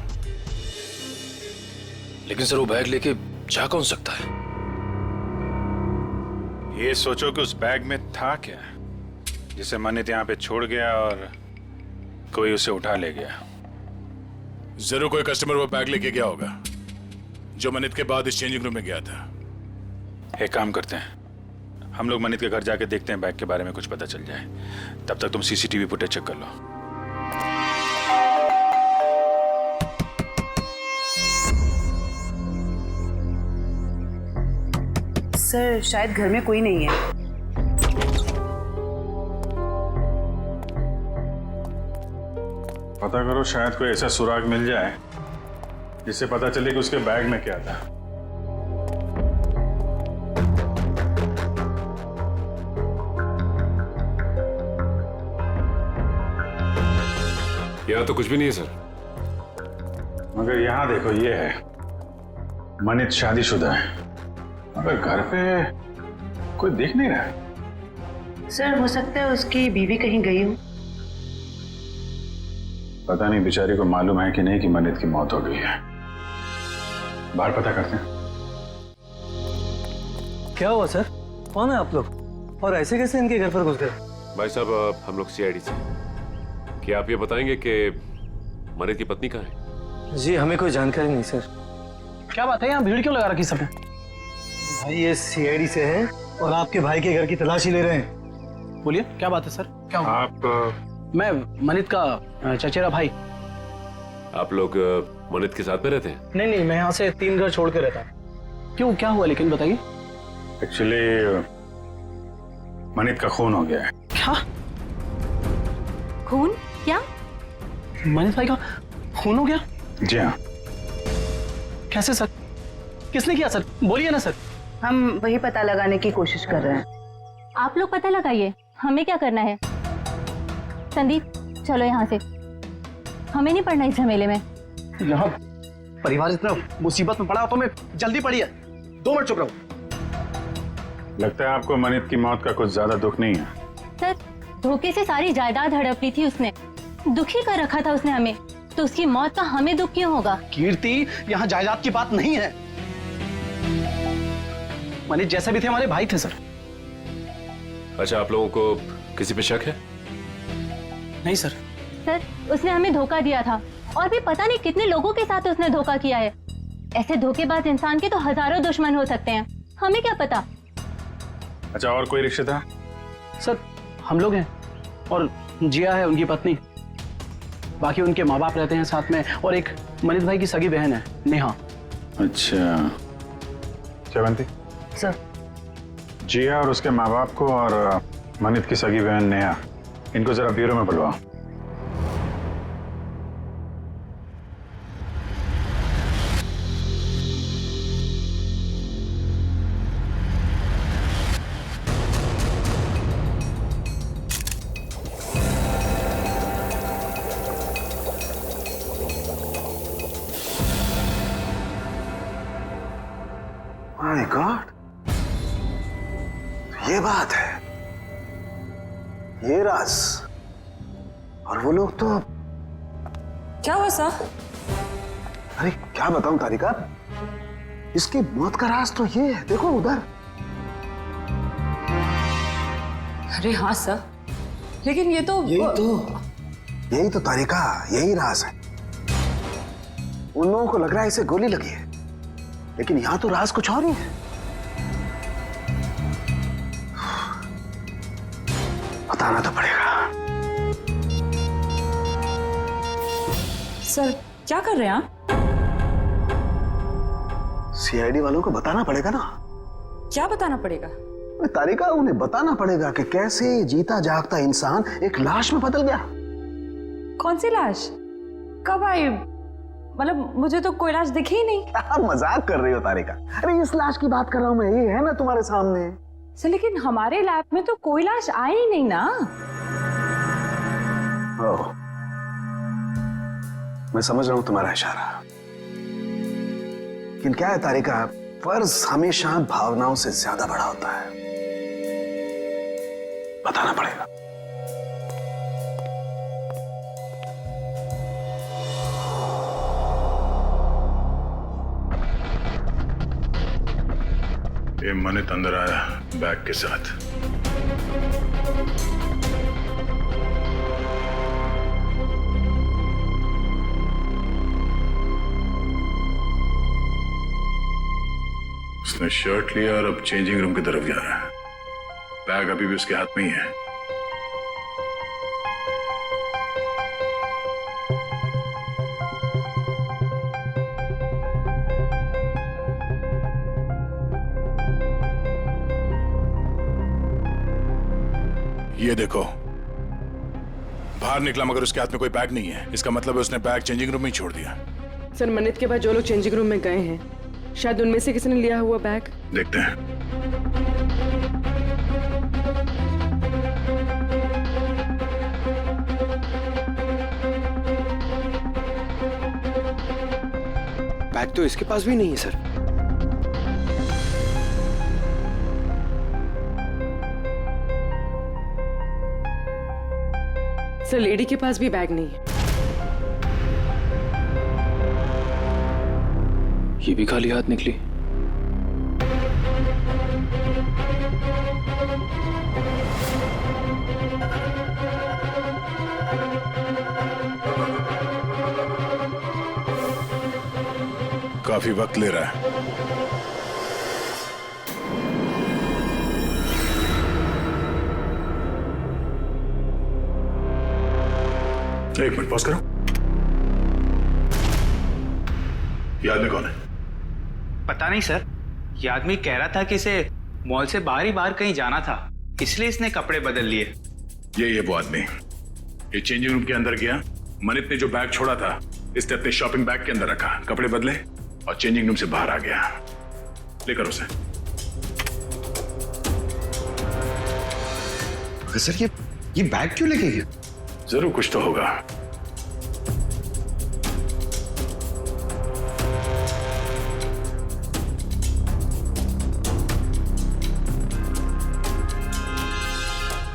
लेकिन सर वो बैग लेके जा कौन सकता है? ये सोचो कि उस बैग में था क्या जिसे मनित यहाँ पे छोड़ गया और कोई उसे उठा ले गया। जरूर कोई कस्टमर वो बैग लेके गया होगा जो मनित के बाद इस चेंजिंग रूम में गया था। एक काम करते हैं, हम लोग मनित के घर जाके देखते हैं बैग के बारे में कुछ पता चल जाए। तब तक तुम सीसीटीवी फुटेज चेक कर लो। सर शायद घर में कोई नहीं है। पता करो, शायद कोई ऐसा सुराग मिल जाए जिससे पता चले कि उसके बैग में क्या था। यहाँ तो कुछ भी नहीं है सर। मगर यहाँ देखो, ये है मनित शादीशुदा है, मगर घर पे कोई देख नहीं रहा है। सर हो सकता है उसकी बीवी कहीं गई हो। पता नहीं बेचारी को मालूम है कि नहीं कि मनित की मौत हो गई है। बाहर पता करते हैं। क्या हुआ सर? कौन है आप लोग और ऐसे कैसे इनके घर पर घुस गए? भाई साहब, हम लोग सीआईडी से। क्या आप ये बताएंगे कि मनित की पत्नी कहाँ है? जी हमें कोई जानकारी नहीं सर। क्या बात है, यहाँ भीड़ क्यों लगा रखी सबने? भाई ये सीआईडी से है और आपके भाई के घर की तलाशी ले रहे हैं। बोलिए क्या बात है सर? क्या हुआ? आप? मैं मनित का चचेरा भाई। आप लोग मनित के साथ में रहते हैं? नहीं, मैं यहाँ से 3 घर छोड़ के रहता हूँ। क्यों, क्या हुआ लेकिन बताइए। एक्चुअली मनित का खून हो गया है। क्या खून? क्या? मनित भाई का खून हो गया? जी हाँ। कैसे सर? किसने किया सर? बोलिए ना सर। हम वही पता लगाने की कोशिश कर रहे हैं। आप लोग पता लगाइए, हमें क्या करना है। संदीप चलो यहाँ से, हमें नहीं पड़ना इस झमेले में। यहाँ परिवार इतना मुसीबत में पड़ा तो मैं जल्दी पड़ी है। 2 मिनट चुप रहो। लगता है आपको मनित की मौत का कुछ ज्यादा दुख नहीं है। सर, धोखे से सारी जायदाद हड़प ली थी उसने, दुखी कर रखा था उसने हमें, तो उसकी मौत का हमें दुख क्यों होगा? कीर्ति, यहाँ जायदाद की बात नहीं है। मनीष जैसे भी थे हमारे भाई थे सर। अच्छा, आप लोगों को किसी पे शक है? नहीं सर। सर, उसने हमें धोखा दिया था और भी पता नहीं कितने लोगों के साथ उसने धोखा किया है। ऐसे धोखेबाज इंसान के तो हजारों दुश्मन हो सकते हैं, हमें क्या पता। अच्छा, और कोई रिश्तेदार? सर, हम लोग हैं और जिया है उनकी पत्नी, बाकी उनके माँ बाप रहते हैं साथ में, और एक मनीष भाई की सगी बहन है नेहा। अच्छा, चवंती सर, जिया और उसके माँ बाप को और मनित की सगी बहन नेहा, इनको जरा ब्यूरो में बुलवाओ। माय गॉड, ये बात है, ये राज। और वो लोग तो क्या हुआ सर? अरे क्या बताऊं तारिका, इसकी मौत का राज तो ये है, देखो उधर। अरे हाँ सर, लेकिन यही तो तारिका, यही राज है। उन लोगों को लग रहा है इसे गोली लगी है, लेकिन यहां तो राज कुछ और ही है। बताना तो पड़ेगा। सर, क्या कर रहे हैं आप? सीआईडी वालों को बताना पड़ेगा ना। क्या बताना पड़ेगा? तारिका, उन्हें बताना पड़ेगा कि कैसे जीता जागता इंसान एक लाश में बदल गया। कौन सी लाश? कब आई? मतलब मुझे तो कोई लाश दिखी ही नहीं। आप मजाक कर रही हो तारिका। अरे इस लाश की बात कर रहा हूं मैं, ये है ना तुम्हारे सामने। सर, लेकिन हमारे लैब में तो कोई लाश आई ही नहीं ना। ओह, मैं समझ रहा हूं तुम्हारा इशारा, लेकिन क्या है तारिका, फर्ज हमेशा भावनाओं से ज्यादा बड़ा होता है। बताना पड़ेगा। ये मनित अंदर आया बैग के साथ। उसने शर्ट लिया और अब चेंजिंग रूम की तरफ जा रहा है। बैग अभी भी उसके हाथ में ही है। ये देखो, बाहर निकला मगर उसके हाथ में कोई बैग नहीं है। इसका मतलब है उसने बैग चेंजिंग रूम में ही छोड़ दिया। सर, मनित के बाद जो लोग चेंजिंग रूम में गए हैं, शायद उनमें से किसी ने लिया हुआ बैग। देखते हैं। बैग तो इसके पास भी नहीं है सर। सर, लेडी के पास भी बैग नहीं है। ये भी खाली हाथ निकली। काफी वक्त ले रहा है। एक मिनट पॉज करो। ये आदमी कौन है? पता नहीं सर, ये आदमी कह रहा था कि इसे मॉल से बाहर ही बाहर कहीं जाना था, इसलिए इसने कपड़े बदल लिए। ये वो आदमी ये चेंजिंग रूम के अंदर गया। मनित ने जो बैग छोड़ा था इसने अपने शॉपिंग बैग के अंदर रखा, कपड़े बदले और चेंजिंग रूम से बाहर आ गया। लेकर उसे। सर, ये बैग क्यों लेके गया? जरूर कुछ तो होगा।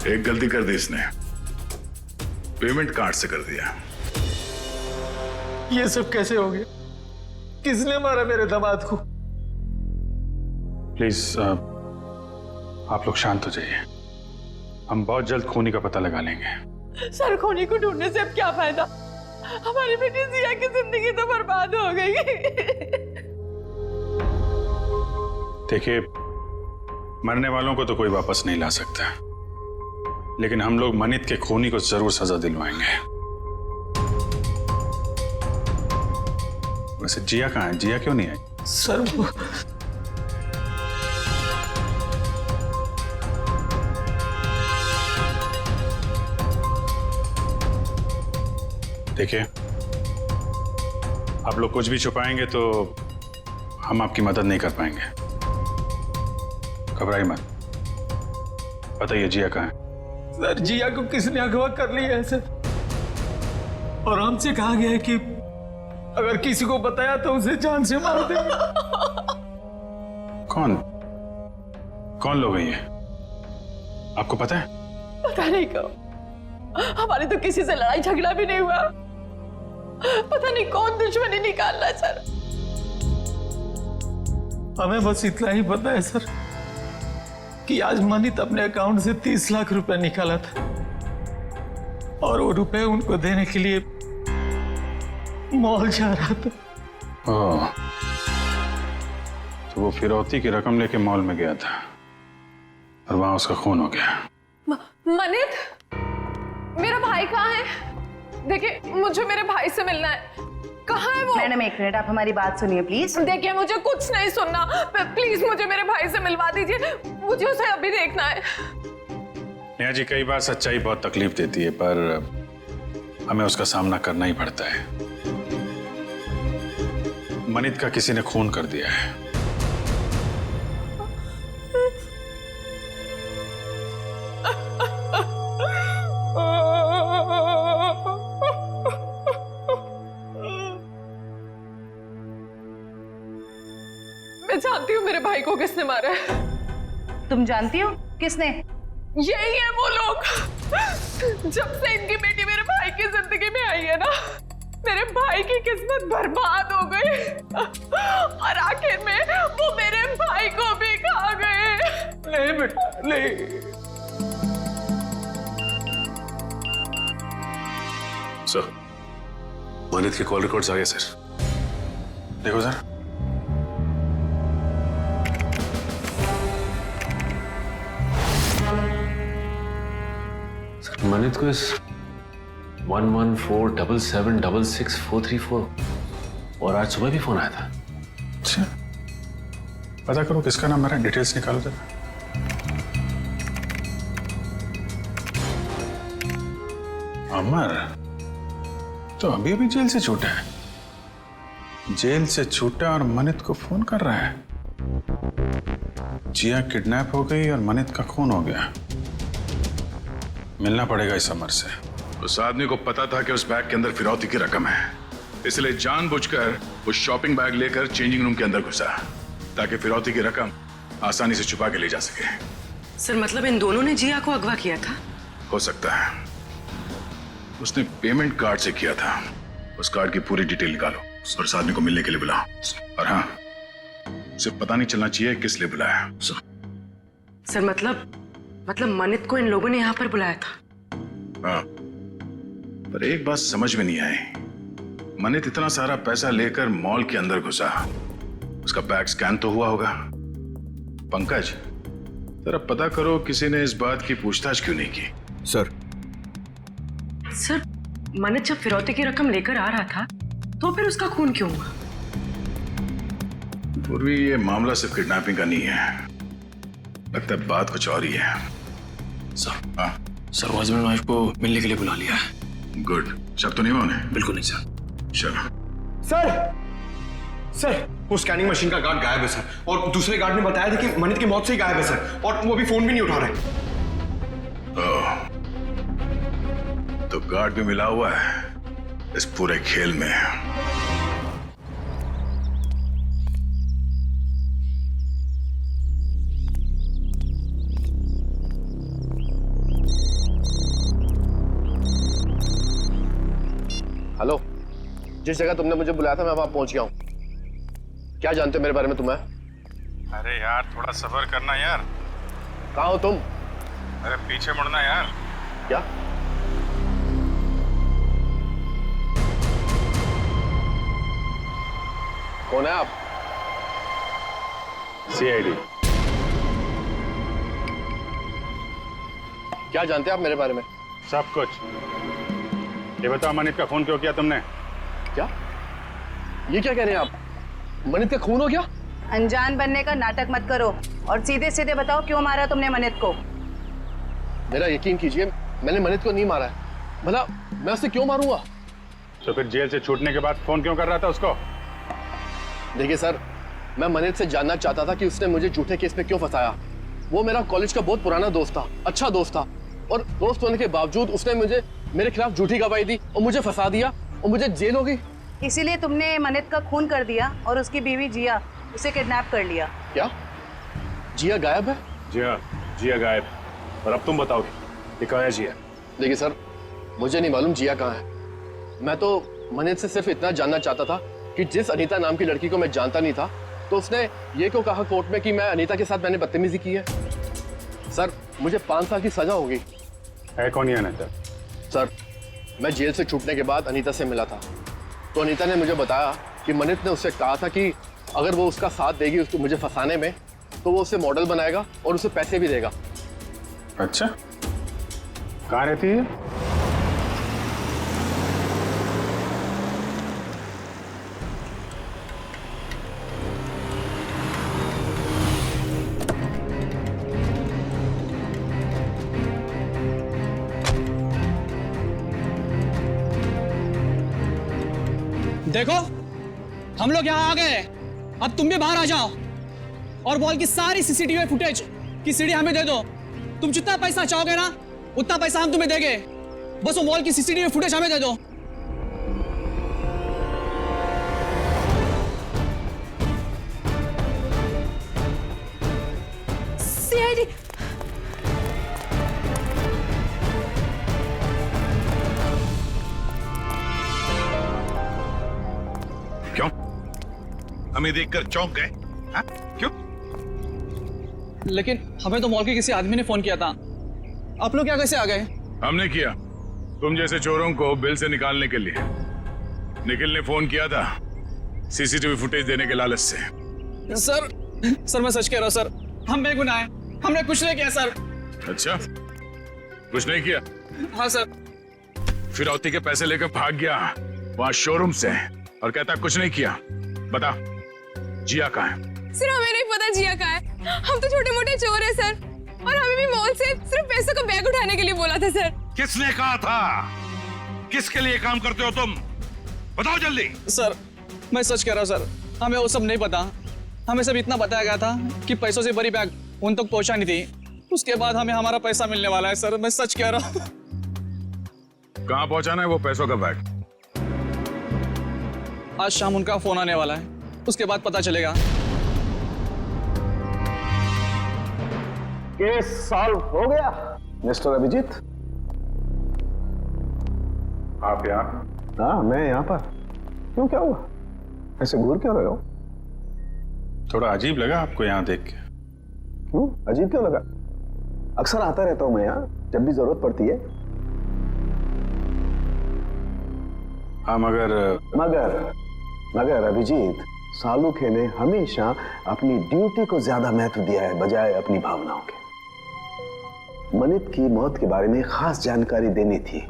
एक गलती कर दी इसने, पेमेंट कार्ड से कर दिया। ये सब कैसे हो गया? किसने मारा मेरे दामाद को? प्लीज आप लोग शांत हो जाइए, हम बहुत जल्द खूनी का पता लगा लेंगे। सर, खूनी को ढूंढने से अब क्या फायदा? हमारी बेटी जिया की जिंदगी तो बर्बाद हो गई। देखिए, मरने वालों को तो कोई वापस नहीं ला सकता, लेकिन हम लोग मनित के खूनी को जरूर सजा दिलवाएंगे। वैसे जिया कहाँ है? जिया क्यों नहीं आई? सर वो देखिए, आप लोग कुछ भी छुपाएंगे तो हम आपकी मदद नहीं कर पाएंगे। घबराइए मत, बताइए जिया कहाँ है? सर, जिया को किसने अगवा कर लिया है सर, और हमसे कहा गया है कि अगर किसी को बताया तो उसे जान से मार देंगे। कौन लोग हैं ये? आपको पता है? पता नहीं कब, हमारी तो किसी से लड़ाई झगड़ा भी नहीं हुआ। पता नहीं कौन दुश्मनी निकाल रहा है सर। हमें बस इतना ही पता है सर कि आज मनित अपने अकाउंट से 30 लाख रुपए निकाला था, और वो रुपए उनको देने के लिए मॉल जा रहा था। ओह, तो वो फिरौती की रकम लेके मॉल में गया था और वहां उसका खून हो गया। मनित, मेरा भाई कहाँ है? देखिए, मुझे मेरे भाई से मिलना है। कहाँ है वो? मैडम एक मिनट, आप हमारी बात सुनिए प्लीज। देखिए, मुझे कुछ नहीं सुनना, प्लीज मुझे मेरे भाई से मिलवा दीजिए, मुझे उसे अभी देखना है। नेहा जी, कई बार सच्चाई बहुत तकलीफ देती है, पर हमें उसका सामना करना ही पड़ता है। मनित का किसी ने खून कर दिया है। मैं जानती हूँ मेरे भाई को किसने मारा है। तुम जानती हो किसने? यही है वो लोग। जब से इनकी बेटी मेरे भाई की जिंदगी में आई है ना, मेरे भाई की किस्मत बर्बाद हो गई, और आखिर में वो मेरे भाई को भी खा गए। नहीं बेटा, नहीं। सर, मनित के कॉल रिकॉर्ड्स आ गए सर। देखो सर। मनित को इस 1147776644 और आज सुबह भी फोन आया था। अच्छा, पता करो किसका नंबर है, डिटेल्स निकालो जरा। अमर तो अभी अभी जेल से छूटा है। जेल से छूटा और मनित को फोन कर रहा है। जिया किडनैप हो गई और मनित का खून हो गया। मिलना पड़ेगा इस अमर से। उस आदमी को पता था कि उस बैग के अंदर फिरौती की रकम है, इसलिए जानबूझकर उस शॉपिंग बैग लेकर चेंजिंग रूम के अंदर घुसा, ताकि फिरौती की रकम आसानी से छुपा के ले जा सके। सर, मतलब इन दोनों ने जिया को अगवा किया था? हो सकता है। उसने पेमेंट कार्ड से किया था। उस कार्ड की पूरी डिटेल निकालो और उस आदमी को मिलने के लिए बुलाओ। और हाँ, उसे पता नहीं चलना चाहिए किस लिए बुलाया। सर, मतलब मनित को इन लोगों ने यहाँ पर बुलाया था? हाँ, पर एक बात समझ में नहीं आई। मनित इतना सारा पैसा लेकर मॉल के अंदर घुसा, उसका बैग स्कैन तो हुआ होगा। पंकज, जरा पता करो किसी ने इस बात की पूछताछ क्यों नहीं की। सर, मनित जब फिरौती की रकम लेकर आ रहा था तो फिर उसका खून क्यों हुआ? पूर्वी, ये मामला सिर्फ किडनैपिंग का नहीं है, लगता है बात कुछ और ही है। सर, सर वो हस्बैंड वाइफ को मिलने के लिए बुला लिया है। गुड, शक तो नहीं हुआ उन्हें? बिल्कुल नहीं सर। चलो। सर वो स्कैनिंग मशीन का गार्ड गायब है सर, और दूसरे गार्ड ने बताया था कि मनित की मौत से ही गायब है सर, और वो अभी फोन भी नहीं उठा रहे। तो गार्ड भी मिला हुआ है इस पूरे खेल में। जिस जगह तुमने मुझे बुलाया था मैं वहां पहुंच गया हूँ। क्या जानते हो मेरे बारे में तुम्हें? अरे यार थोड़ा सब्र करना यार। कहाँ हो तुम? अरे पीछे मुड़ना यार। क्या? कौन है आप? सीआईडी। क्या जानते हैं आप मेरे बारे में? सब कुछ। ये बताओ मनित का खून क्यों किया तुमने? क्या? ये क्या कह रहे हैं आप? मनित का खून हो गया? अनजान बनने का नाटक मत करो और सीधे सीधे बताओ क्यों मारा तुमने मनित को? मेरा यकीन कीजिए, मैंने मनित को नहीं मारा है। भला मैं उसे क्यों मारूंगा? तो फिर जेल से छूटने के बाद फोन क्यों कर रहा था उसको? देखिए सर, मैं मनित से जानना चाहता था कि उसने मुझे झूठे केस में क्यों फंसाया। वो मेरा कॉलेज का बहुत पुराना दोस्त था, अच्छा दोस्त था, और दोस्त होने के बावजूद उसने मेरे खिलाफ झूठी गवाही दी और मुझे फंसा दिया और मुझे जेल हो गई। इसीलिए तुमने मनित का खून कर दिया और उसकी बीवी जिया उसे किडनैप कर लिया। क्या? जिया गायब है? जिया गायब। और अब तुम बताओ ये कहाँ है जिया? देखिए सर, मुझे नहीं मालूम जिया कहाँ है। मैं तो मनित से सिर्फ इतना जानना चाहता था कि जिस अनीता नाम की लड़की को मैं जानता नहीं था, तो उसने ये क्यों कहा कोर्ट में कि मैं अनीता के साथ मैंने बदतमीजी की है। सर, मुझे 5 साल की सजा होगी। है कौन ये अनीता? सर, मैं जेल से छूटने के बाद अनीता से मिला था, तो अनीता ने मुझे बताया कि मनित ने उससे कहा था कि अगर वो उसका साथ देगी उसको मुझे फंसाने में, तो वो उसे मॉडल बनाएगा और उसे पैसे भी देगा। अच्छा, कहाँ रहती है? देखो, हम लोग यहाँ आ गए, अब तुम भी बाहर आ जाओ और मॉल की सारी सीसीटीवी फुटेज की सीडी हमें दे दो। तुम जितना पैसा चाहोगे ना उतना पैसा हम तुम्हें देंगे, बस वो मॉल की सीसीटीवी फुटेज हमें दे दो। सीआईडी क्यों? हमें देखकर चौंक गए? हाँ? क्यों? लेकिन हमें तो मॉल के किसी आदमी ने फोन किया था, आप लोग क्या कैसे आ गए? हमने किया, तुम जैसे चोरों को बिल से निकालने के लिए। निखिल ने फोन किया था सीसीटीवी फुटेज देने के लालच से। सर मैं सच कह रहा हूँ सर, हम बेगुनाह हैं, हमने कुछ नहीं किया सर। अच्छा, कुछ नहीं किया? हाँ सर। फिरौती के पैसे लेकर भाग गया वहां शोरूम से और कहता कुछ नहीं किया। बता, जिया कहाँ है? सर हमें नहीं पता जिया कहाँ है, हम तो छोटे मोटे चोर हैं सर, और हमें भी मॉल से सिर्फ पैसों का बैग उठाने के लिए बोला था सर। किसने कहा था? किसके लिए काम करते हो तुम? बताओ जल्दी। सर मैं सच कह रहा हूँ सर, हमें वो सब नहीं पता। हमें सब इतना बताया गया था कि पैसों से बड़ी बैग उन तक पहुंचानी थी, उसके बाद हमें हमारा पैसा मिलने वाला है। सर मैं सच कह रहा हूँ। कहाँ पहुंचाना है वो पैसों का बैग? आज शाम उनका फोन आने वाला है, उसके बाद पता चलेगा। केस सॉल्व हो गया मिस्टर अभिजीत। आप यहाँ? हाँ, मैं यहाँ पर। क्यों, क्या हुआ? ऐसे घूर क्यों रहे हो? थोड़ा अजीब लगा आपको यहाँ देख के। क्यों अजीब क्यों लगा? अक्सर आता रहता हूँ मैं यहाँ जब भी जरूरत पड़ती है। हाँ मगर अभिजीत, सालुखे ने हमेशा अपनी ड्यूटी को ज्यादा महत्व दिया है बजाय अपनी भावनाओं के। मनित की मौत के बारे में खास जानकारी देनी थी,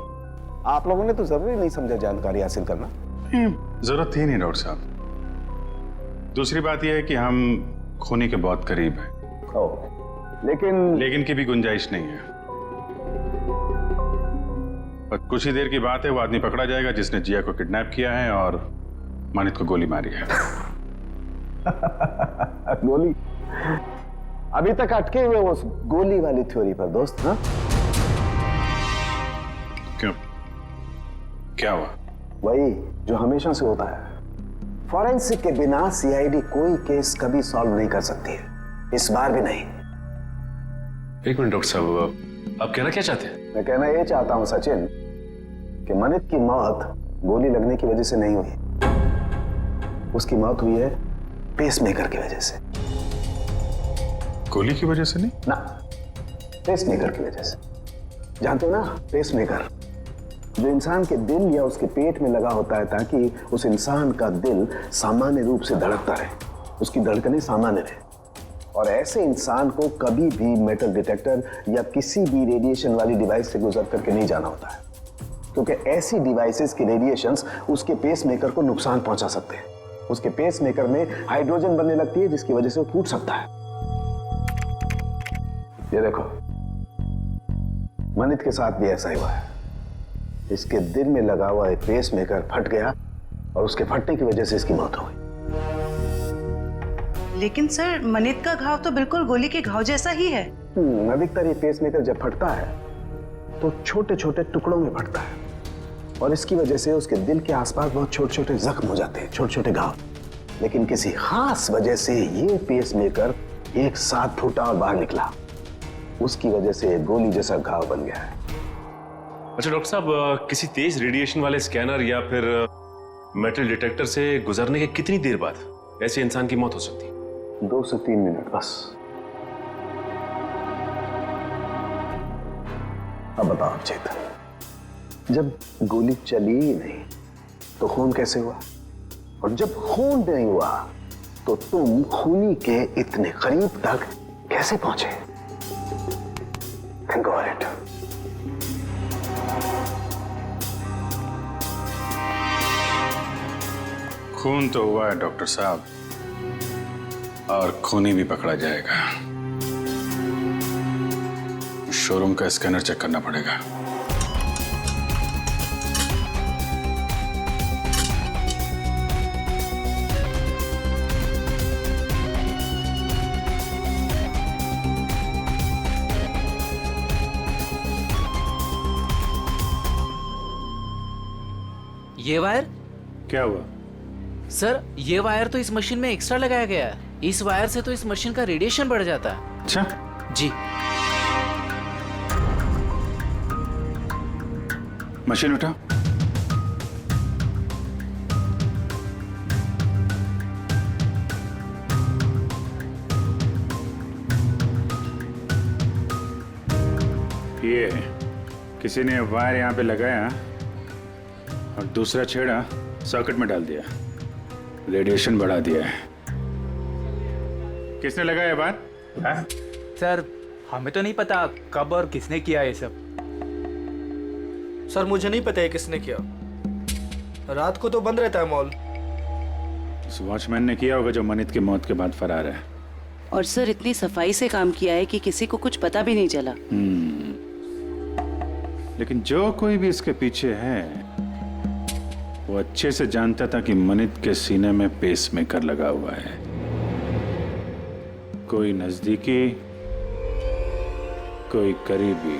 आप लोगों ने तो जरूरी नहीं समझा जानकारी हासिल करना। जरूरत थी नहीं डॉक्टर साहब। दूसरी बात यह है कि हम खूनी के बहुत करीब हैं। लेकिन की भी गुंजाइश नहीं है। और कुछ ही देर की बात है, वो आदमी पकड़ा जाएगा जिसने जिया को किडनैप किया है और मनित को गोली मारी है। गोली? अभी तक अटके हुए उस गोली वाली थ्योरी पर दोस्त। हाँ, क्यों, क्या हुआ? वही जो हमेशा से होता है, फॉरेंसिक के बिना सीआईडी कोई केस कभी सॉल्व नहीं कर सकती है, इस बार भी नहीं। एक मिनट डॉक्टर साहब, आप कहना क्या चाहते हैं? मैं कहना ये चाहता हूं सचिन कि मनित की मौत गोली लगने की वजह से नहीं हुई, उसकी मौत हुई है पेसमेकर की वजह से। गोली की वजह से नहीं ना, पेसमेकर की वजह से। जानते हो ना, पेसमेकर जो इंसान के दिल या उसके पेट में लगा होता है ताकि उस इंसान का दिल सामान्य रूप से धड़कता रहे, उसकी धड़कनें सामान्य रहे। और ऐसे इंसान को कभी भी मेटल डिटेक्टर या किसी भी रेडिएशन वाली डिवाइस से गुजर करके नहीं जाना होता है, क्योंकि ऐसी डिवाइसेस के रेडिएशंस उसके पेसमेकर को नुकसान पहुंचा सकते हैं। उसके पेसमेकर में हाइड्रोजन बनने लगती है जिसकी वजह से वो फूट सकता है। ये देखो, मनित के साथ भी ऐसा ही हुआ है। इसके दिल में लगा हुआ एक पेसमेकर फट गया और उसके फटने की वजह से इसकी मौत हो गई। लेकिन सर, मनित का घाव तो बिल्कुल गोली के घाव जैसा ही है। अधिकतर ये पेसमेकर जब फटता है तो छोटे छोटे टुकड़ों में फटता है और इसकी वजह से उसके दिल के आसपास बहुत छोटे छोटे जख्म हो जाते हैं, छोटे छोटे घाव। लेकिन किसी खास वजह से ये पेसमेकर एक साथ फूटा और बाहर निकला, उसकी वजह से गोली जैसा घाव बन गया है। अच्छा डॉक्टर साहब, किसी तेज रेडिएशन वाले स्कैनर या फिर मेटल डिटेक्टर से गुजरने के कितनी देर बाद ऐसे इंसान की मौत हो सकती है? 2 से 3 मिनट बस। अब बताओ चेतन, जब गोली चली ही नहीं तो खून कैसे हुआ? और जब खून नहीं हुआ तो तुम खूनी के इतने करीब तक कैसे पहुंचे? Think about it. खून तो हुआ है डॉक्टर साहब, और खूनी भी पकड़ा जाएगा। शोरूम का स्कैनर चेक करना पड़ेगा। ये वायर क्या हुआ? सर, ये वायर तो इस मशीन में एक्स्ट्रा लगाया गया है। इस वायर से तो इस मशीन का रेडिएशन बढ़ जाता है। अच्छा जी। मशीन उठा। ये किसी ने वायर यहाँ पे लगाया और दूसरा छेड़ा सॉकेट में डाल दिया, रेडिएशन बढ़ा दिया है। किसने लगाया बात? सर, हमें तो नहीं पता कब और किसने किया ये सब। सर, मुझे नहीं पता है किसने किया। रात को तो बंद रहता है मॉल। उस वॉचमैन ने किया होगा जो मनित की मौत के बाद फरार है। और सर, इतनी सफाई से काम किया है कि किसी को कुछ पता भी नहीं चला। लेकिन जो कोई भी इसके पीछे है वो अच्छे से जानता था कि मनित के सीने में पेसमेकर लगा हुआ है। कोई नजदीकी, कोई करीबी।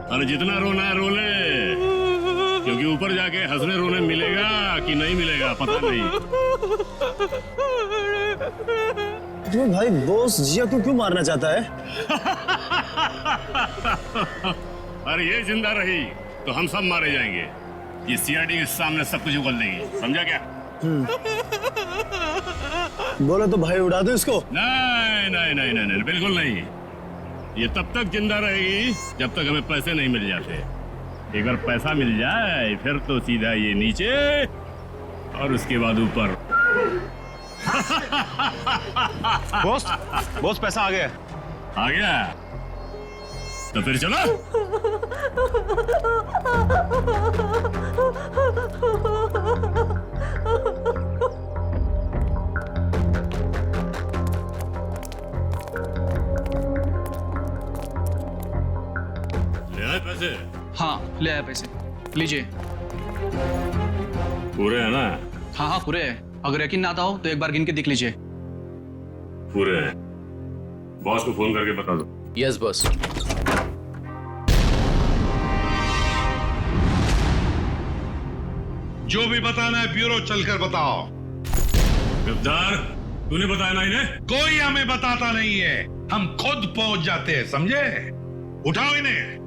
अरे जितना रोना है रो ले, क्योंकि ऊपर जाके हंसने रोने मिलेगा कि नहीं मिलेगा पता नहीं। तो भाई बॉस जिया को क्यों मारना चाहता है? अरे ये जिंदा रही तो हम सब मारे जाएंगे। ये सीआईडी के सामने सब कुछ उगल देगी, समझा क्या? बोलो तो भाई उड़ा दो इसको। नहीं नहीं नहीं नहीं नहीं, बिल्कुल नहीं। ये तब तक जिंदा रहेगी जब तक हमें पैसे नहीं मिल जाते। एक बार पैसा मिल जाए फिर तो सीधा ये नीचे और उसके बाद ऊपर। बॉस पैसा आ गया। आ गया तो फिर चलो। ले आए पैसे? हाँ, ले आया पैसे, लीजिए। पूरे है ना? हाँ हाँ पूरे है। अगर यकीन ना आता हो तो एक बार गिन के देख लीजिए। पूरे हैं। बॉस को फोन करके बता दो। Yes boss. जो भी बताना है ब्यूरो चलकर बताओ। गिरफ्तार तूने बताया ना इन्हें? कोई हमें बताता नहीं है, हम खुद पहुंच जाते हैं, समझे? उठाओ इन्हें।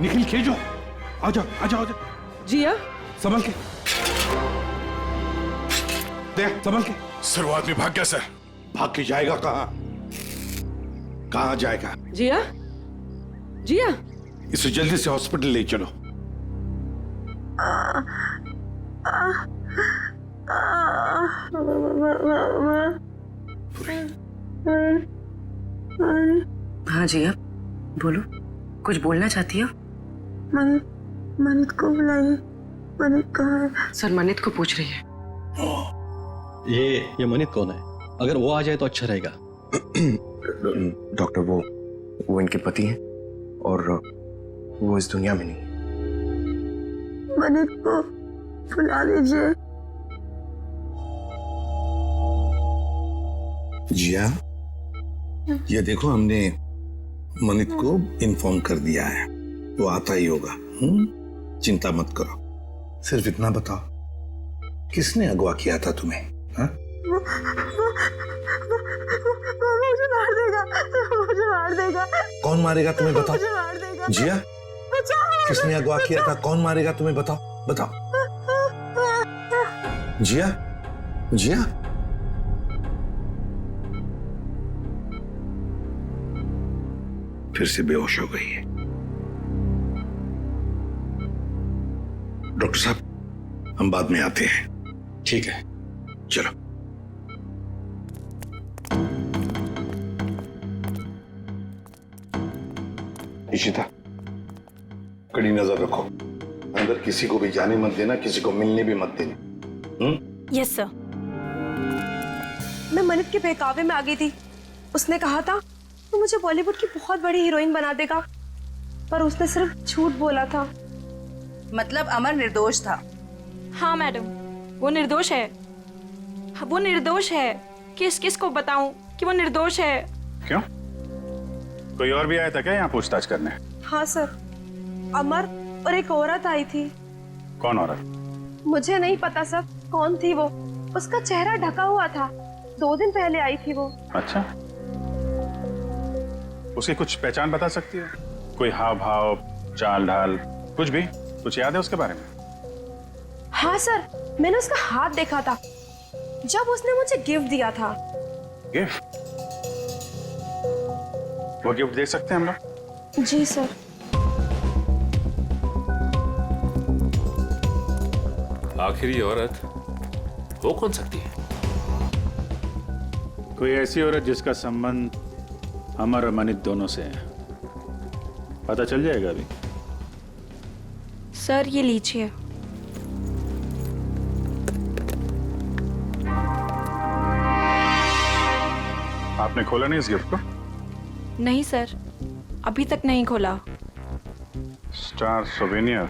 निखिल खेजो, आजा आजा आजा। जिया संभल के, देख संभल के। सर वो आदमी भाग गया सर। भाग के जाएगा कहाँ? कहाँ जाएगा? जिया, जिया, इसे जल्दी से हॉस्पिटल ले चलो। हाँ जिया, बोलो, कुछ बोलना चाहती हो? मनित को बुलाइए। मनित कहाँ है? सर मनित को पूछ रही है। ये मनित कौन है? अगर वो आ जाए तो अच्छा रहेगा। डॉक्टर, वो इनके पति हैं और वो इस दुनिया में नहीं। मनित को बुला लीजिए। जिया, ये देखो हमने मनित को इन्फॉर्म कर दिया है, वो आता ही होगा। चिंता मत करो। सिर्फ इतना बताओ, किसने अगवा किया था तुम्हें? हाँ? मुझे मार देगा, मुझे मार देगा। कौन मारेगा तुम्हें? बताओ। मुझे मार देगा। जिया, किसने अगवा किया था? कौन मारेगा तुम्हें? बताओ बताओ। जिया, जिया, फिर से बेहोश हो गई है। डॉक्टर साहब, हम बाद में आते हैं। ठीक है, चलो। इशिता, कड़ी नजर रखो, अंदर किसी को भी जाने मत देना, किसी को मिलने भी मत देना। Yes sir. मैं मनित के बहकावे में आ गई थी। उसने कहा था तो मुझे बॉलीवुड की बहुत बड़ी हीरोइन बना देगा, पर उसने सिर्फ झूठ बोला था। मतलब अमर निर्दोष था? हाँ मैडम, वो निर्दोष है। वो निर्दोष है। किस को बताऊं कि वो निर्दोष है? क्यों? कोई और भी आया था क्या यहाँ पूछताछ करने? हाँ सर, अमर और एक औरत आई थी। कौन औरत? मुझे नहीं पता सर कौन थी वो। उसका चेहरा ढका हुआ था। 2 दिन पहले आई थी वो। अच्छा, उसकी कुछ पहचान बता सकती है? कोई हाव भाव, चाल ढाल, कुछ भी? कुछ याद है उसके बारे में? हाँ सर, मैंने उसका हाथ देखा था जब उसने मुझे गिफ्ट दिया था। गिफ्ट? वो गिफ्ट देख सकते हैं हम लोग? जी सर। आखिर ये औरत हो कौन सकती है? कोई ऐसी औरत जिसका संबंध अमर और मनित दोनों से है। पता चल जाएगा अभी। सर ये लीजिए। आपने खोला नहीं इस गिफ्ट को? नहीं सर, अभी तक नहीं खोला। Star souvenir.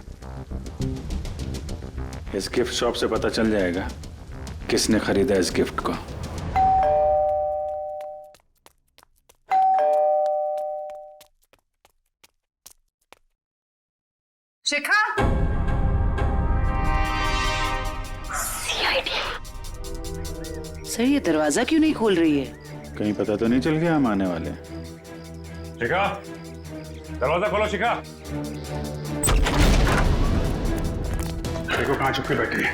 इस गिफ्ट शॉप से पता चल जाएगा किसने खरीदा इस गिफ्ट को। शिखा, सर ये दरवाजा क्यों नहीं खोल रही है? कहीं पता तो नहीं चल गया हम आने वाले? शिखा, दरवाजा खोलो शिखा। देखो कहाँ छुप के बैठी है।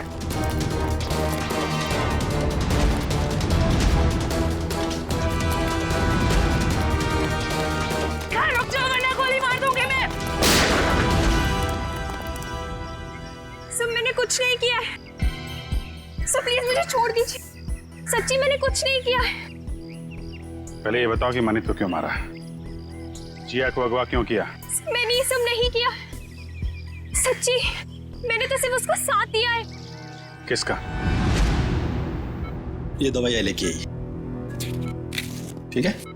रुक जाओ वरना गोली मार दूंगी मैं। सब मैंने कुछ नहीं किया है। सब प्लीज मुझे छोड़ दीजिए। सच्ची मैंने कुछ नहीं किया है। पहले ये बताओ कि मनित को क्यों मारा? जिया को अगवा क्यों किया? मैंने ये सब नहीं किया। सच्ची मैंने तो सिर्फ उसको साथ दिया है। किसका? ये दवाइयाँ लेके आई, ठीक है?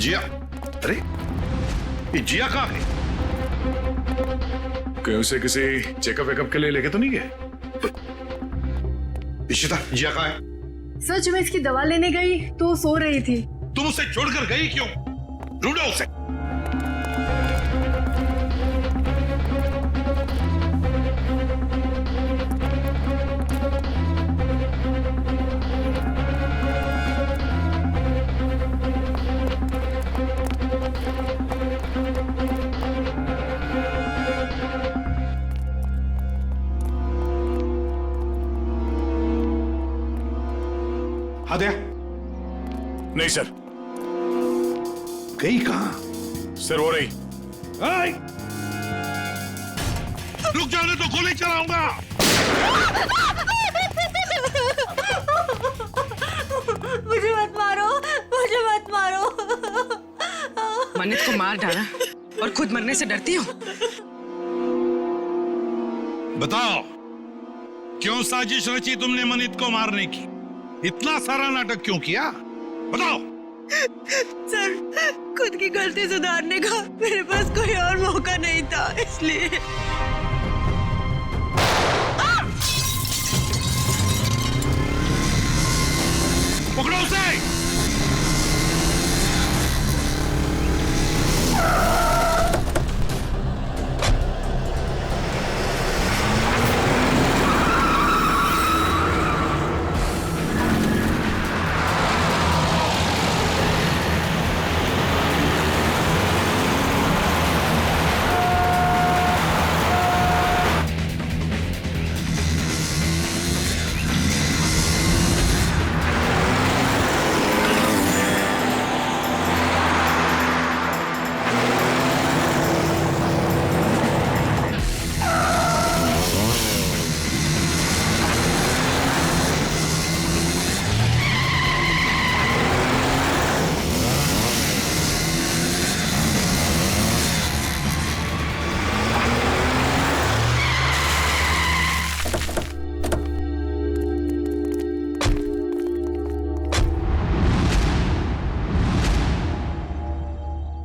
जिया, अरे ये जिया कहाँ है? कहीं उसे किसी चेकअप वेकअप के लिए लेके तो नहीं गए? इशिता, जिया कहाँ है? सर जब मैं इसकी दवा लेने गई तो वो सो रही थी। तुम उसे छोड़कर गई क्यों? ढूंढो उसे। आद्या? नहीं सर। गई कहाँ? सर हो रही। रुक जाने तो गोली चलाऊंगा। मुझे मत मारो, मुझे मत मारो। मन्नत को मार डाला और खुद मरने से डरती हो? बताओ, क्यों साजिश रची तुमने मनित को मारने की? इतना सारा नाटक क्यों किया? बताओ। सर खुद की गलती सुधारने का मेरे पास कोई और मौका नहीं था, इसलिए। पकड़ो उसे।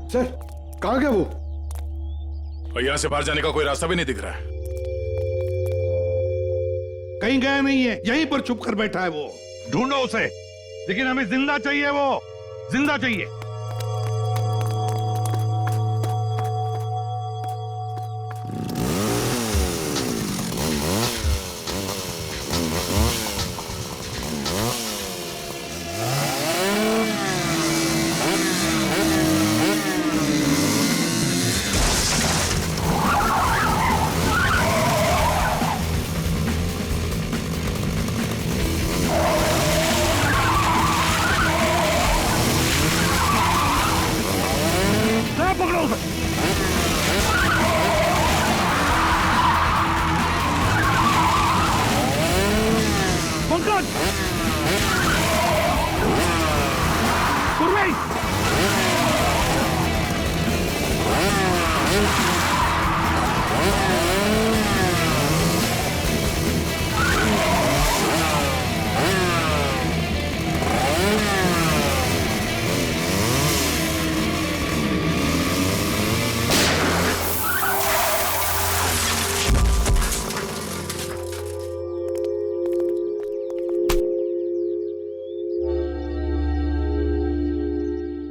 सर कहाँ गया वो? और यहाँ से बाहर जाने का कोई रास्ता भी नहीं दिख रहा है। कहीं गया नहीं है, यहीं पर छुप कर बैठा है वो। ढूंढो उसे, लेकिन हमें जिंदा चाहिए, वो जिंदा चाहिए।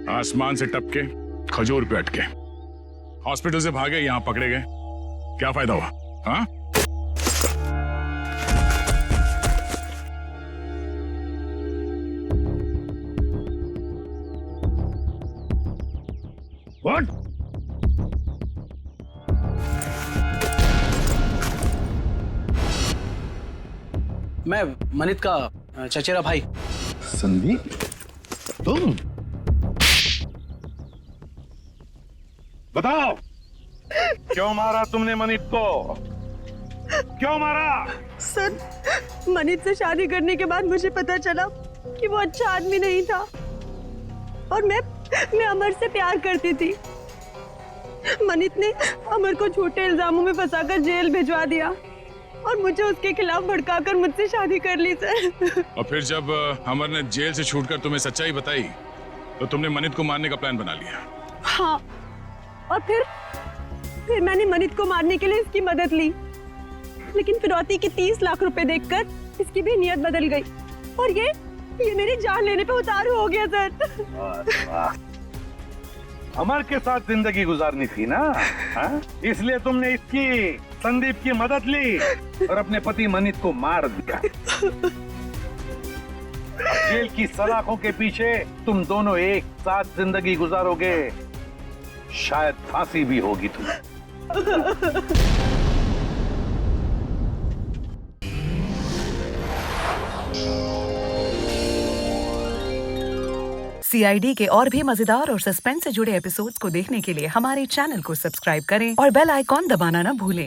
आसमान से टपके खजूर पे अटके, हॉस्पिटल से भागे, यहां पकड़े गए, क्या फायदा हुआ? हाँ? What? मैं मनित का चचेरा भाई। संदीप, तुम बताओ, क्यों मारा तुमने मनित को? क्यों मारा? सर, मनित से शादी करने के बाद मुझे पता चला कि वो अच्छा आदमी नहीं था और मैं अमर से प्यार करती थी। मनित ने अमर को झूठे इल्जामों में फंसाकर जेल भिजवा दिया और मुझे उसके खिलाफ भड़काकर मुझसे शादी कर ली सर। और फिर जब अमर ने जेल से छूटकर तुम्हें सच्चाई बताई तो तुमने मनित को मारने का प्लान बना लिया। हाँ, और फिर मैंने मनित को मारने के लिए इसकी मदद ली, लेकिन फिरौती के 30 लाख रुपए देखकर इसकी भी नियत बदल गई और ये मेरी जान लेने पे उतारू हो गया सर। अमर के साथ जिंदगी गुजारनी थी ना, हाँ? इसलिए तुमने इसकी, संदीप की मदद ली और अपने पति मनित को मार दिया। जेल की सलाखों के पीछे तुम दोनों एक साथ जिंदगी गुजारोगे, शायद फांसी भी होगी तुम्हें। CID के और भी मजेदार और सस्पेंस से जुड़े एपिसोड्स को देखने के लिए हमारे चैनल को सब्सक्राइब करें और बेल आइकॉन दबाना ना भूलें।